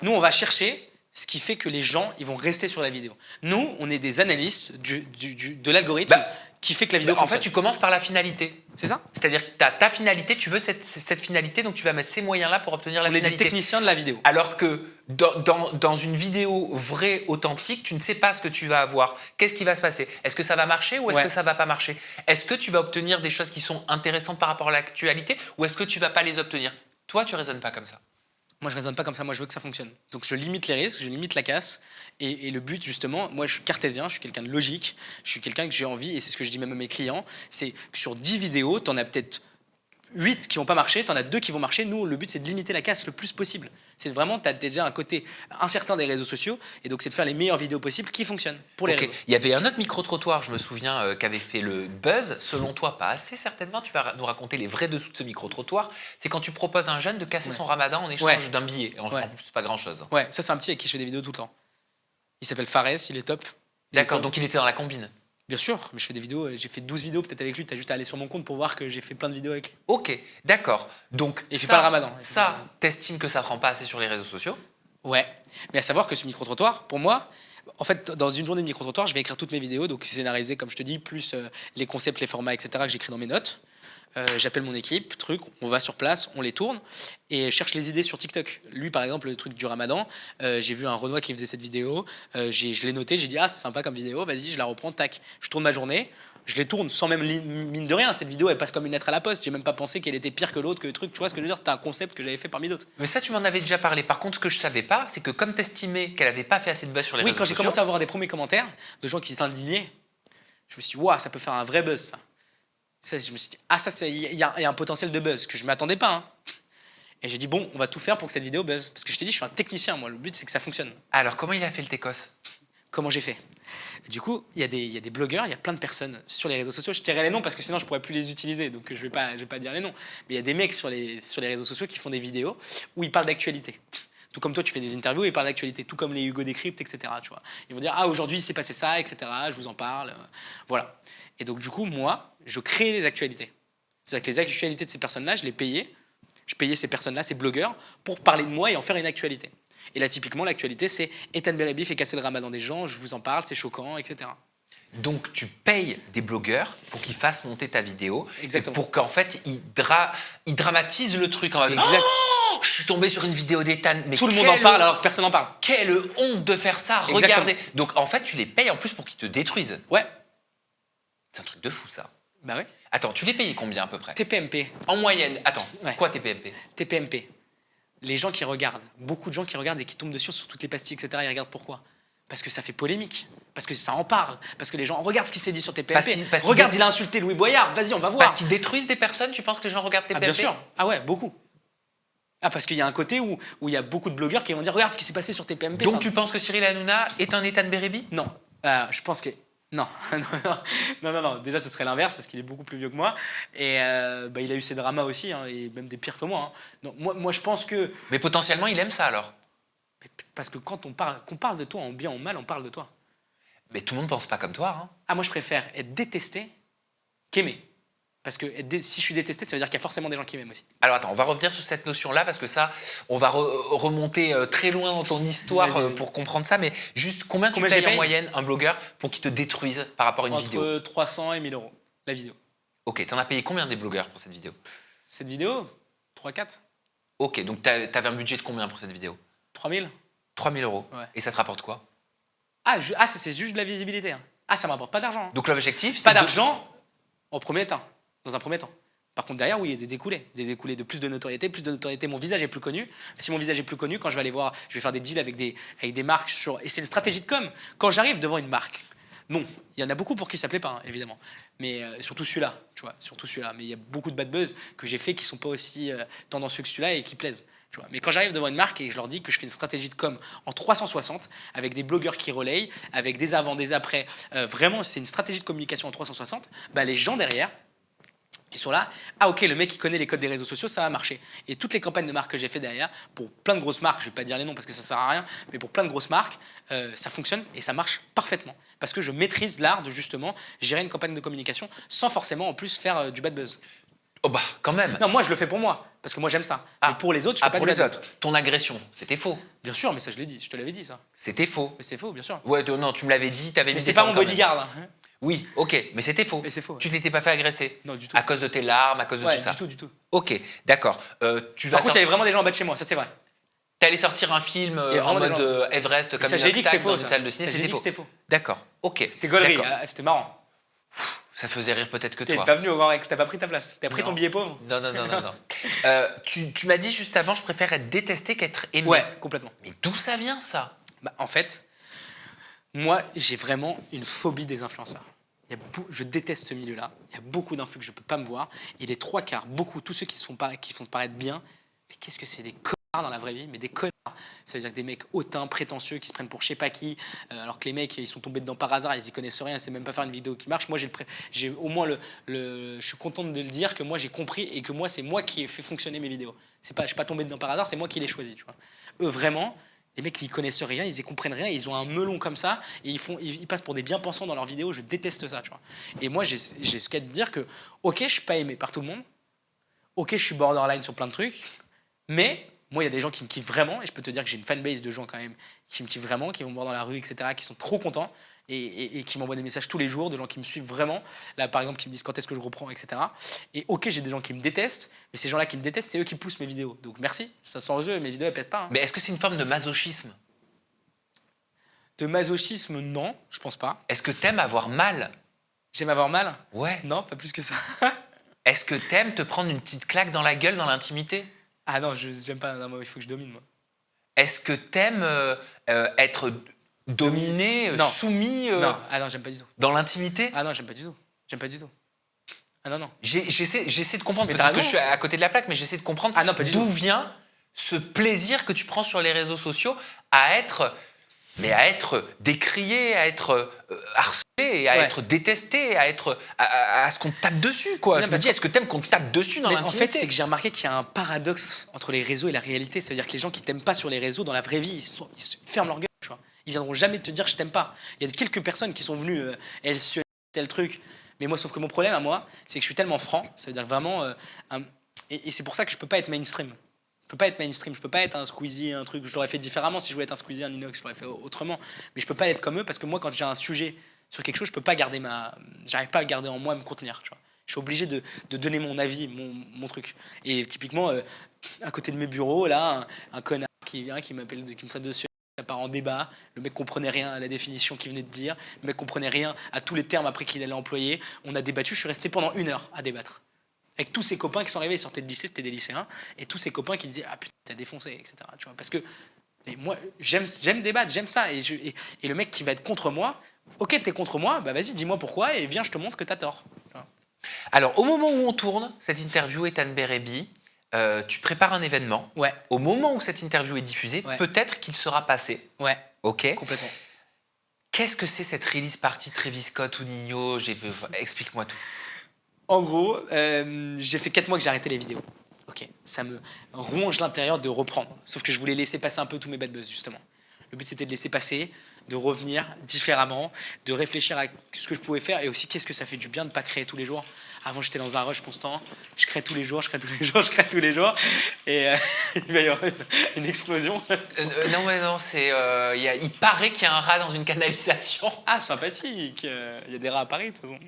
Nous on va chercher ce qui fait que les gens ils vont rester sur la vidéo. Nous on est des analystes de l'algorithme. Qui fait que la vidéo en fait, tu commences par la finalité. C'est ça. C'est-à-dire que tu as ta finalité, tu veux cette finalité, donc tu vas mettre ces moyens-là pour obtenir la finalité. On est des techniciens de la vidéo. Alors que dans une vidéo vraie, authentique, tu ne sais pas ce que tu vas avoir. Qu'est-ce qui va se passer? Est-ce que ça va marcher ou est-ce que ça ne va pas marcher? Est-ce que tu vas obtenir des choses qui sont intéressantes par rapport à l'actualité ou est-ce que tu ne vas pas les obtenir? Toi, tu ne raisonnes pas comme ça. Moi, je raisonne pas comme ça. Moi, je veux que ça fonctionne. Donc, je limite les risques, je limite la casse. Et le but, justement, moi, je suis cartésien, je suis quelqu'un de logique. Je suis quelqu'un que j'ai envie, et c'est ce que je dis même à mes clients, c'est que sur 10 vidéos, tu en as peut-être 8 qui vont pas marcher, tu en as 2 qui vont marcher. Nous, le but, c'est de limiter la casse le plus possible. C'est vraiment, tu as déjà un côté incertain des réseaux sociaux. Et donc, c'est de faire les meilleures vidéos possibles qui fonctionnent pour les réseaux. Il y avait un autre micro-trottoir, je me souviens, qui avait fait le buzz. Selon toi, pas assez certainement. Tu vas nous raconter les vrais dessous de ce micro-trottoir. C'est quand tu proposes à un jeune de casser son ramadan en échange d'un billet. En plus, c'est pas grand-chose. Ouais, ça, c'est un petit avec qui je fais des vidéos tout le temps. Il s'appelle Fares, il est top. D'accord, donc il était dans la combine. Bien sûr, mais je fais des vidéos, j'ai fait 12 vidéos peut-être avec lui, tu as juste à aller sur mon compte pour voir que j'ai fait plein de vidéos avec lui. Ok, d'accord. Donc et il fait pas le ramadan. Ça, t'estimes que ça prend pas assez sur les réseaux sociaux? Ouais, mais à savoir que ce micro-trottoir, pour moi, en fait, dans une journée de micro-trottoir, je vais écrire toutes mes vidéos, donc scénariser, comme je te dis, plus les concepts, les formats, etc., que j'écris dans mes notes. J'appelle mon équipe, on va sur place, on les tourne et je cherche les idées sur TikTok. Lui, par exemple, le truc du ramadan, j'ai vu un Renoir qui faisait cette vidéo, je l'ai noté, j'ai dit « Ah, c'est sympa comme vidéo, vas-y, je la reprends, tac. » Je tourne ma journée, je les tourne sans même mine de rien. Cette vidéo, elle passe comme une lettre à la poste. J'ai même pas pensé qu'elle était pire que l'autre, que le truc. Tu vois ce que je veux dire? C'était un concept que j'avais fait parmi d'autres. Mais ça, tu m'en avais déjà parlé. Par contre, ce que je savais pas, c'est que comme t'estimais qu'elle avait pas fait assez de buzz sur les réseaux sociaux... Oui, quand j'ai commencé à avoir des premiers commentaires de gens qui s'indignaient, je me suis dit « Waouh, ça peut faire un vrai buzz, ça. » Ça, je me suis dit, ah, ça, il y a un potentiel de buzz que je ne m'attendais pas. Hein. Et j'ai dit, bon, on va tout faire pour que cette vidéo buzz. Parce que je t'ai dit, je suis un technicien, moi. Le but, c'est que ça fonctionne. Alors, comment il a fait le Técos? Comment j'ai fait? Du coup, il y a des blogueurs, il y a plein de personnes sur les réseaux sociaux. Je tairai les noms parce que sinon, je ne pourrais plus les utiliser. Donc, je ne vais pas dire les noms. Mais il y a des mecs sur les réseaux sociaux qui font des vidéos où ils parlent d'actualité. Tout comme toi, tu fais des interviews et ils parlent d'actualité. Tout comme les Hugo Décrypte, etc. Tu vois. Ils vont dire, ah, aujourd'hui, il s'est passé ça, etc. Je vous en parle. Voilà. Et donc, du coup, moi, je crée des actualités. C'est-à-dire que les actualités de ces personnes-là, je les payais. Je payais ces personnes-là, ces blogueurs, pour parler de moi et en faire une actualité. Et là, typiquement, l'actualité, c'est Ethan Berebi fait casser le ramadan des gens, je vous en parle, c'est choquant, etc. Donc, tu payes des blogueurs pour qu'ils fassent monter ta vidéo. Exactement. Pour qu'en fait, ils dramatisent le truc en mode exact. Oh, je suis tombé sur une vidéo d'Ethan. Mais tout le monde en parle alors que personne n'en parle. Quelle honte de faire ça, Exactement. Regardez. Donc, en fait, tu les payes en plus pour qu'ils te détruisent. Ouais. C'est un truc de fou, ça. Bah ouais. Attends, tu les payes combien à peu près? TPMP. En moyenne. Attends, quoi TPMP? TPMP. Les gens qui regardent, beaucoup de gens qui regardent et qui tombent dessus sur toutes les pastilles, etc., ils regardent pourquoi? Parce que ça fait polémique, parce que ça en parle, parce que les gens regardent ce qui s'est dit sur TPMP. Regarde, il a insulté Louis Boyard, vas-y, on va voir. Parce qu'ils détruisent des personnes, tu penses que les gens regardent TPMP? Bien sûr. Ah ouais, beaucoup. Ah, parce qu'il y a un côté où il y a beaucoup de blogueurs qui vont dire regarde ce qui s'est passé sur TPMP. Donc tu penses que Cyril Hanouna est un Ethan Berebi? Non. Je pense que Non, non. Déjà, ce serait l'inverse parce qu'il est beaucoup plus vieux que moi. Et il a eu ses dramas aussi, hein, et même des pires que moi, hein. Non, moi, je pense que. Mais potentiellement, il aime ça alors. Parce que quand qu'on parle de toi en bien ou en mal, on parle de toi. Mais tout le monde pense pas comme toi. Hein. Ah, moi, je préfère être détesté qu'aimer. Parce que si je suis détesté, ça veut dire qu'il y a forcément des gens qui m'aiment aussi. Alors attends, on va revenir sur cette notion-là parce que ça, on va remonter très loin dans ton histoire Vas-y. pour comprendre ça. Mais juste combien tu Combien payes je en paye moyenne un blogueur pour qu'il te détruise par rapport à une vidéo? Entre 300 et 1000 euros, la vidéo. Ok, t'en as payé combien des blogueurs pour cette vidéo? Cette vidéo, 3-4, Ok, donc t'avais un budget de combien pour cette vidéo? 3000. 3000 euros. Ouais. Et ça te rapporte quoi? Ça, c'est juste de la visibilité, hein. Ah, ça me rapporte pas d'argent, hein. Donc l'objectif, c'est Pas d'argent dans un premier temps. Par contre, derrière, oui, il y a des découlés de plus de notoriété. Mon visage est plus connu. Si mon visage est plus connu, quand je vais aller voir, je vais faire des deals avec des marques et c'est une stratégie de com. Quand j'arrive devant une marque, bon, il y en a beaucoup pour qui ça plaît pas, hein, évidemment. Mais surtout celui-là, tu vois, surtout celui-là. Mais il y a beaucoup de bad buzz que j'ai fait qui sont pas aussi tendancieux que celui-là et qui plaisent. Tu vois. Mais quand j'arrive devant une marque et je leur dis que je fais une stratégie de com en 360 avec des blogueurs qui relayent, avec des avant, des après, vraiment c'est une stratégie de communication en 360, bah, les gens derrière, ils sont là, ah ok, le mec qui connaît les codes des réseaux sociaux, ça va marcher. Et toutes les campagnes de marque que j'ai fait derrière, pour plein de grosses marques, je vais pas dire les noms parce que ça sert à rien, mais pour plein de grosses marques, ça fonctionne et ça marche parfaitement. Parce que je maîtrise l'art de justement gérer une campagne de communication sans forcément en plus faire du bad buzz. Oh bah, quand même. Non, moi je le fais pour moi, parce que moi j'aime ça. Mais pour les autres, je fais pas pour du les bad buzz. autres. Ton agression, c'était faux. Bien sûr, mais ça je l'ai dit, je te l'avais dit ça. C'était faux. Mais c'est faux, bien sûr. Ouais, non, tu me l'avais dit, t'avais mis Mais des c'est pas formes mon quand même. bodyguard, hein. Oui, ok, mais c'était faux. Mais c'est faux, ouais. Tu t'étais pas fait agresser? Non, du tout. À cause de tes larmes, à cause de Ouais, tout ça? du tout. Ok, d'accord. Tu vas Par contre, il y avait vraiment des gens en bas de chez moi, ça c'est vrai. T'allais sortir un film Il y a en vraiment des mode gens. Everest comme ça, une j'ai dit que c'était dans faux, une ça. salle de ciné, Ça, j'ai c'était dit que faux. c'était faux. D'accord, ok. C'était gaulerie, D'accord. c'était marrant. Ça faisait rire peut-être que T'es toi. pas venu au Grand Rex, t'as pas pris ta place. T'as pris Non. ton billet pauvre. Non. Tu m'as dit juste avant, je préfère être détesté qu'être aimé. Ouais, complètement. Mais d'où ça vient ça? Bah, en fait, moi, j'ai vraiment une phobie des influenceurs. Je déteste ce milieu-là. Il y a beaucoup d'influx que je peux pas me voir. Et les trois quarts, tous ceux qui font paraître bien, mais qu'est-ce que c'est des connards dans la vraie vie? Mais des connards. Ça veut dire que des mecs hautains, prétentieux, qui se prennent pour je sais pas qui, alors que les mecs, ils sont tombés dedans par hasard, ils y connaissent rien, ils savent même pas faire une vidéo qui marche. Moi, j'ai au moins je suis content de le dire que moi, j'ai compris et que moi, c'est moi qui ai fait fonctionner mes vidéos. Je suis pas tombé dedans par hasard, c'est moi qui l'ai choisi, tu vois. Eux, vraiment, les mecs n'y connaissent rien, ils y comprennent rien, ils ont un melon comme ça et ils passent pour des bien-pensants dans leurs vidéos. Je déteste ça, tu vois. Et moi, j'ai ce qu'à te dire que, ok, je suis pas aimé par tout le monde, ok, je suis borderline sur plein de trucs, mais moi, il y a des gens qui me kiffent vraiment et je peux te dire que j'ai une fanbase de gens quand même qui me kiffent vraiment, qui vont me voir dans la rue, etc., qui sont trop contents et qui m'envoient des messages tous les jours, de gens qui me suivent vraiment, là par exemple qui me disent quand est-ce que je reprends, etc. Et ok, j'ai des gens qui me détestent, mais ces gens-là qui me détestent, c'est eux qui poussent mes vidéos. Donc merci, sans eux, mes vidéos elles pètent pas, hein. Mais est-ce que c'est une forme de masochisme? De masochisme, non, je pense pas. Est-ce que t'aimes avoir mal? J'aime avoir mal? Ouais. Non, pas plus que ça. Est-ce que t'aimes te prendre une petite claque dans la gueule dans l'intimité? Ah non, j'aime pas, non, moi, il faut que je domine, moi. Est-ce que t'aimes être dominé, Non. soumis Non, ah non, j'aime pas du tout. dans l'intimité? Ah non, j'aime pas du tout. J'aime pas du tout. Ah non, non. J'essaie de comprendre, Mais peut-être t'as que je raison. suis à côté de la plaque, mais j'essaie de comprendre Ah non, pas du d'où tout. vient ce plaisir que tu prends sur les réseaux sociaux à être décrié, à être harcelé, à Ouais. être détesté, à ce qu'on te tape dessus, quoi. Non, Je me parce dis, est-ce que t'aimes qu'on te tape dessus dans Mais en l'intimité? fait, c'est que j'ai remarqué qu'il y a un paradoxe entre les réseaux et la réalité. Ça veut dire que les gens qui t'aiment pas sur les réseaux, dans la vraie vie, ils se ferment leur gueule, tu vois. Ils viendront jamais te dire je t'aime pas. Il y a quelques personnes qui sont venues, elles suent tel truc. Mais moi, sauf que mon problème à moi, c'est que je suis tellement franc. Ça veut dire vraiment. Et c'est pour ça que je peux pas être mainstream. Je peux pas être mainstream, je peux pas être un Squeezie, un truc. Je l'aurais fait différemment si je voulais être un Squeezie, un Inox, je l'aurais fait autrement. Mais je peux pas être comme eux parce que moi, quand j'ai un sujet sur quelque chose, je peux pas garder j'arrive pas à garder en moi, à me contenir, tu vois. Je suis obligé de donner mon avis, mon truc. Et typiquement, à côté de mes bureaux, là, un connard qui vient, qui me traite de ça part en débat. Le mec comprenait rien à la définition qu'il venait de dire. Le mec comprenait rien à tous les termes après qu'il allait employer. On a débattu. Je suis resté pendant 1 heure à débattre. Avec tous ses copains qui sont arrivés, ils sortaient de lycée, c'était des lycéens. Et tous ses copains qui disaient ah putain, t'as défoncé, etc. Tu vois, parce que moi, j'aime débattre, j'aime ça. Et le mec qui va être contre moi, ok, t'es contre moi, bah vas-y, dis-moi pourquoi et viens, je te montre que t'as tort. Tu vois. Alors, au moment où on tourne cette interview, Ethan Berebi, tu prépares un événement. Ouais. Au moment où cette interview est diffusée, Ouais. peut-être qu'il sera passé. Ouais. Ok. Complètement. Qu'est-ce que c'est cette release party Travis Scott ou Nino? Explique-moi tout. En gros, j'ai fait 4 mois que j'ai arrêté les vidéos. Ok, ça me ronge l'intérieur de reprendre. Sauf que je voulais laisser passer un peu tous mes bad buzz, justement. Le but, c'était de laisser passer, de revenir différemment, de réfléchir à ce que je pouvais faire et aussi qu'est-ce que ça fait du bien de ne pas créer tous les jours. Avant, j'étais dans un rush constant. Je crée tous les jours, je crée tous les jours, je crée tous les jours. Et il va y avoir une explosion. Non, mais non, il paraît qu'il y a un rat dans une canalisation. Ah, sympathique. Il y a des rats à Paris, de toute façon.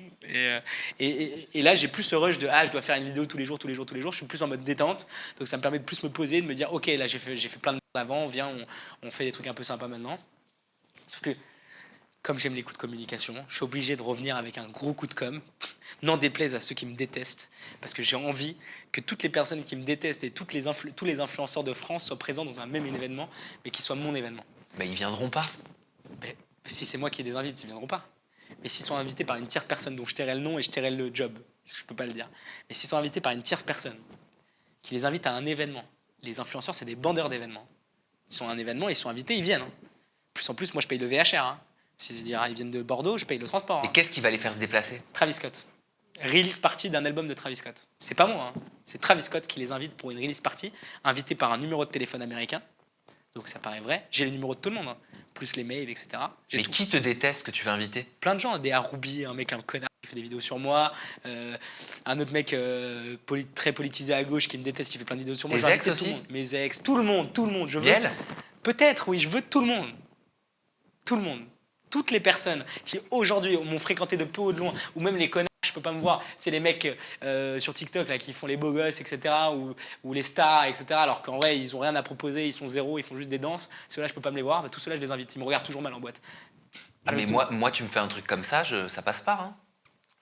Et là, j'ai plus ce rush de je dois faire une vidéo tous les jours, tous les jours, tous les jours. Je suis plus en mode détente. Donc, ça me permet de plus me poser, de me dire, ok, là, j'ai fait plein de choses avant. Viens, on fait des trucs un peu sympas maintenant. Sauf que, comme j'aime les coups de communication, je suis obligé de revenir avec un gros coup de com'. N'en déplaise à ceux qui me détestent, parce que j'ai envie que toutes les personnes qui me détestent et tous les influenceurs de France soient présents dans un même événement, mais qui soit mon événement. Mais ils viendront pas. Ben, si c'est moi qui les invite, ils viendront pas. Mais s'ils sont invités par une tierce personne dont je tairai le nom et je tairai le job, parce que je peux pas le dire. Mais s'ils sont invités par une tierce personne qui les invite à un événement, les influenceurs c'est des bandeurs d'événements. Ils sont à un événement, ils sont invités, ils viennent. Hein. Plus en plus, moi je paye le VHR. Hein. S'ils disent ils viennent de Bordeaux, je paye le transport. Et qu'est-ce qui va les faire se déplacer? Travis Scott. Release party d'un album de Travis Scott. C'est pas moi, hein. C'est Travis Scott qui les invite pour une release party, invité par un numéro de téléphone américain. Donc ça paraît vrai. J'ai les numéros de tout le monde, hein. Plus les mails, etc. Mais tout. Qui te déteste que tu vas inviter? Plein de gens, des Haroubi, un mec un connard qui fait des vidéos sur moi, un autre mec très politisé à gauche qui me déteste, qui fait plein de vidéos sur moi. Tes ex aussi? Mes ex, tout le monde. Je veux. Biel? Peut-être, oui, je veux tout le monde. Tout le monde. Toutes les personnes qui aujourd'hui m'ont fréquenté de peu ou de loin, ou même les connards, je peux pas me voir, c'est les mecs sur TikTok là, qui font les beaux gosses, etc., ou les stars, etc., alors qu'en vrai, ils ont rien à proposer, ils sont zéro, ils font juste des danses. Ceux-là, je peux pas me les voir, tous ceux-là, je les invite. Ils me regardent toujours mal en boîte. Ah, mais moi, tu me fais un truc comme ça, ça passe pas. Hein.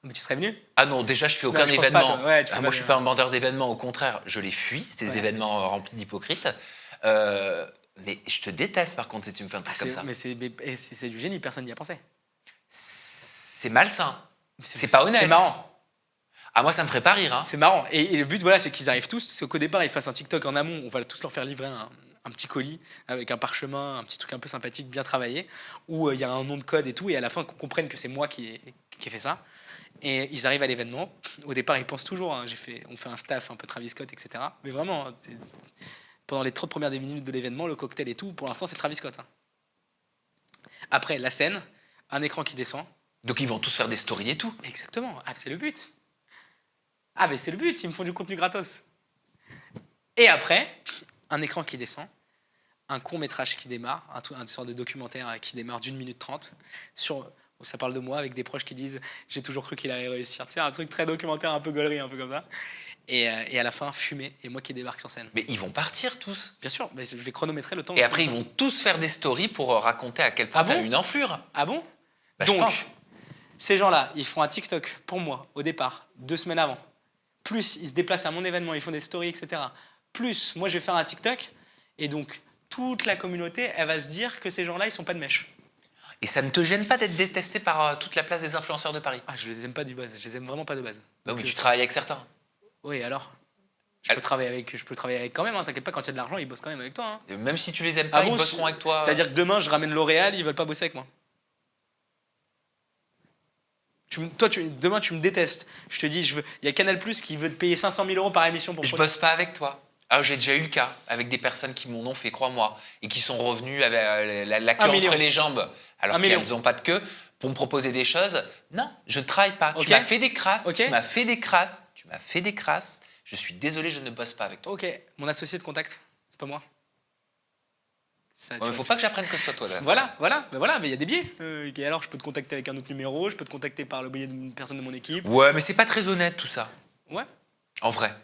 Mais tu serais venu? Ah non, déjà, je fais aucun je pense événement. pas, ouais, moi, je suis pas un bandeur d'événements, au contraire, je les fuis, ces événements remplis d'hypocrites. Mais je te déteste, par contre, si tu me fais un truc comme ça. Mais c'est du génie, personne n'y a pensé. C'est malsain. C'est pas honnête. C'est marrant. Ah, moi, ça me ferait pas rire. Hein. C'est marrant. Et le but, voilà, c'est qu'ils arrivent tous. C'est qu'au départ, ils fassent un TikTok en amont. On va tous leur faire livrer un petit colis avec un parchemin, un petit truc un peu sympathique, bien travaillé, où il y a un nom de code et tout. Et à la fin, qu'on comprenne que c'est moi qui ai fait ça. Et ils arrivent à l'événement. Au départ, ils pensent toujours. Hein, on fait un staff un peu Travis Scott, etc. Mais vraiment, pendant les 30 premières minutes de l'événement, le cocktail et tout, pour l'instant, c'est Travis Scott. Hein. Après, la scène, un écran qui descend. Donc ils vont tous faire des stories et tout. Exactement. Ah, c'est le but. Ah, mais c'est le but. Ils me font du contenu gratos. Et après, un écran qui descend, un court-métrage qui démarre, une sorte de documentaire qui démarre d'1 minute 30. Ça parle de moi avec des proches qui disent « J'ai toujours cru qu'il allait réussir ». Tu sais, un truc très documentaire, un peu gaulerie, un peu comme ça. Et à la fin, fumée, et moi qui débarque sur scène. Mais ils vont partir tous. Bien sûr, mais je vais chronométrer le temps. Et après, ils vont tous faire des stories pour raconter à quel point tu as une enflure. Ah bon? Bah, Donc, je pense. Ces gens-là, ils font un TikTok pour moi, au départ, 2 semaines avant. Plus, ils se déplacent à mon événement, ils font des stories, etc. Plus, moi, je vais faire un TikTok. Et donc, toute la communauté, elle va se dire que ces gens-là, ils sont pas de mèche. Et ça ne te gêne pas d'être détesté par toute la place des influenceurs de Paris? Ah, je les aime pas du base. Je les aime vraiment pas de base. Bah oui, tu travailles avec certains. Oui, alors je peux travailler avec quand même, hein, t'inquiète pas, quand il y a de l'argent, ils bossent quand même avec toi. Hein. Même si tu les aimes pas, ils bosseront avec toi. C'est-à-dire que demain, je ramène L'Oréal, ils veulent pas bosser avec moi. Demain, tu me détestes. Je te dis, il y a Canal+ qui veut te payer 500 000 € par émission pour. Je bosse pas avec toi. Alors j'ai déjà eu le cas avec des personnes qui m'en ont fait, crois-moi, et qui sont revenues avec la queue entre les jambes, alors qu'elles n'ont pas de queue, pour me proposer des choses. Non, je ne travaille pas. Okay. Tu m'as fait des crasses, tu m'as fait des crasses. Je suis désolé, je ne bosse pas avec toi. Ok, mon associé de contact, c'est pas moi. Il ne faut pas que j'apprenne que ce soit toi. Là, voilà, mais il y a des biais. Et alors, je peux te contacter avec un autre numéro, je peux te contacter par le biais d'une personne de mon équipe. Ouais, mais c'est pas très honnête tout ça. Ouais. En vrai.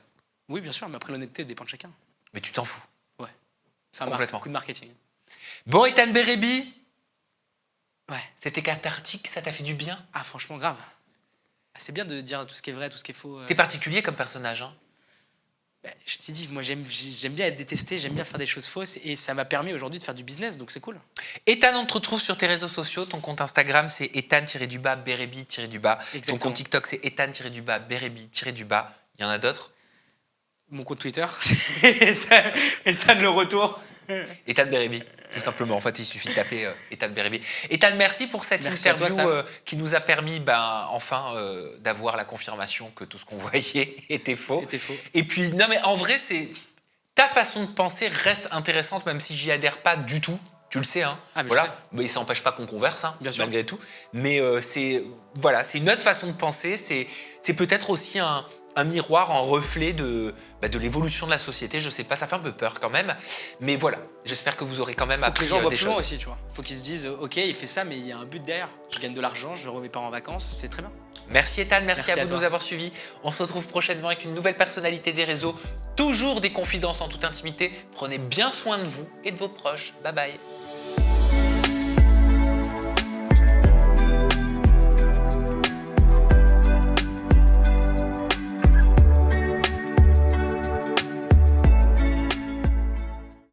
Oui, bien sûr, mais après l'honnêteté dépend de chacun. Mais tu t'en fous. Ouais. C'est un coup de marketing. Bon, Ethan Berebi. Ouais. C'était cathartique, ça t'a fait du bien? Ah, franchement, grave. C'est bien de dire tout ce qui est vrai, tout ce qui est faux. T'es particulier comme personnage, hein? Je t'ai dit, moi j'aime bien être détesté, j'aime bien faire des choses fausses et ça m'a permis aujourd'hui de faire du business, donc c'est cool. Ethan, on te retrouve sur tes réseaux sociaux. Ton compte Instagram, c'est Ethan-Berebi-. Ton compte TikTok, c'est Ethan-Berebi-. Il y en a d'autres? Mon compte Twitter, c'est Ethan le retour. Ethan Berebi. Tout simplement. En fait, il suffit de taper Ethan Berebi. Ethan, merci pour cette Merci à toi, interview Sam. qui nous a permis enfin d'avoir la confirmation que tout ce qu'on voyait était faux. Était faux. Et puis, non mais en vrai, ta façon de penser reste intéressante, même si j'y adhère pas du tout. Tu le sais, hein. Ah, mais voilà. je sais. Mais ça n'empêche pas qu'on converse, hein, Bien sûr. malgré tout. Mais c'est une autre façon de penser. C'est peut-être aussi un miroir, un reflet de l'évolution de la société. Je sais pas, ça fait un peu peur quand même. Mais voilà, j'espère que vous aurez quand même Faut que appris les gens voient des plus loin choses. aussi, tu vois. Faut qu'ils se disent, ok, il fait ça, mais il y a un but derrière. Je gagne de l'argent, je remets mes parents en vacances, c'est très bien. Merci Ethan, merci à vous de toi. nous avoir suivis. On se retrouve prochainement avec une nouvelle personnalité des réseaux. Toujours des confidences en toute intimité. Prenez bien soin de vous et de vos proches. Bye bye.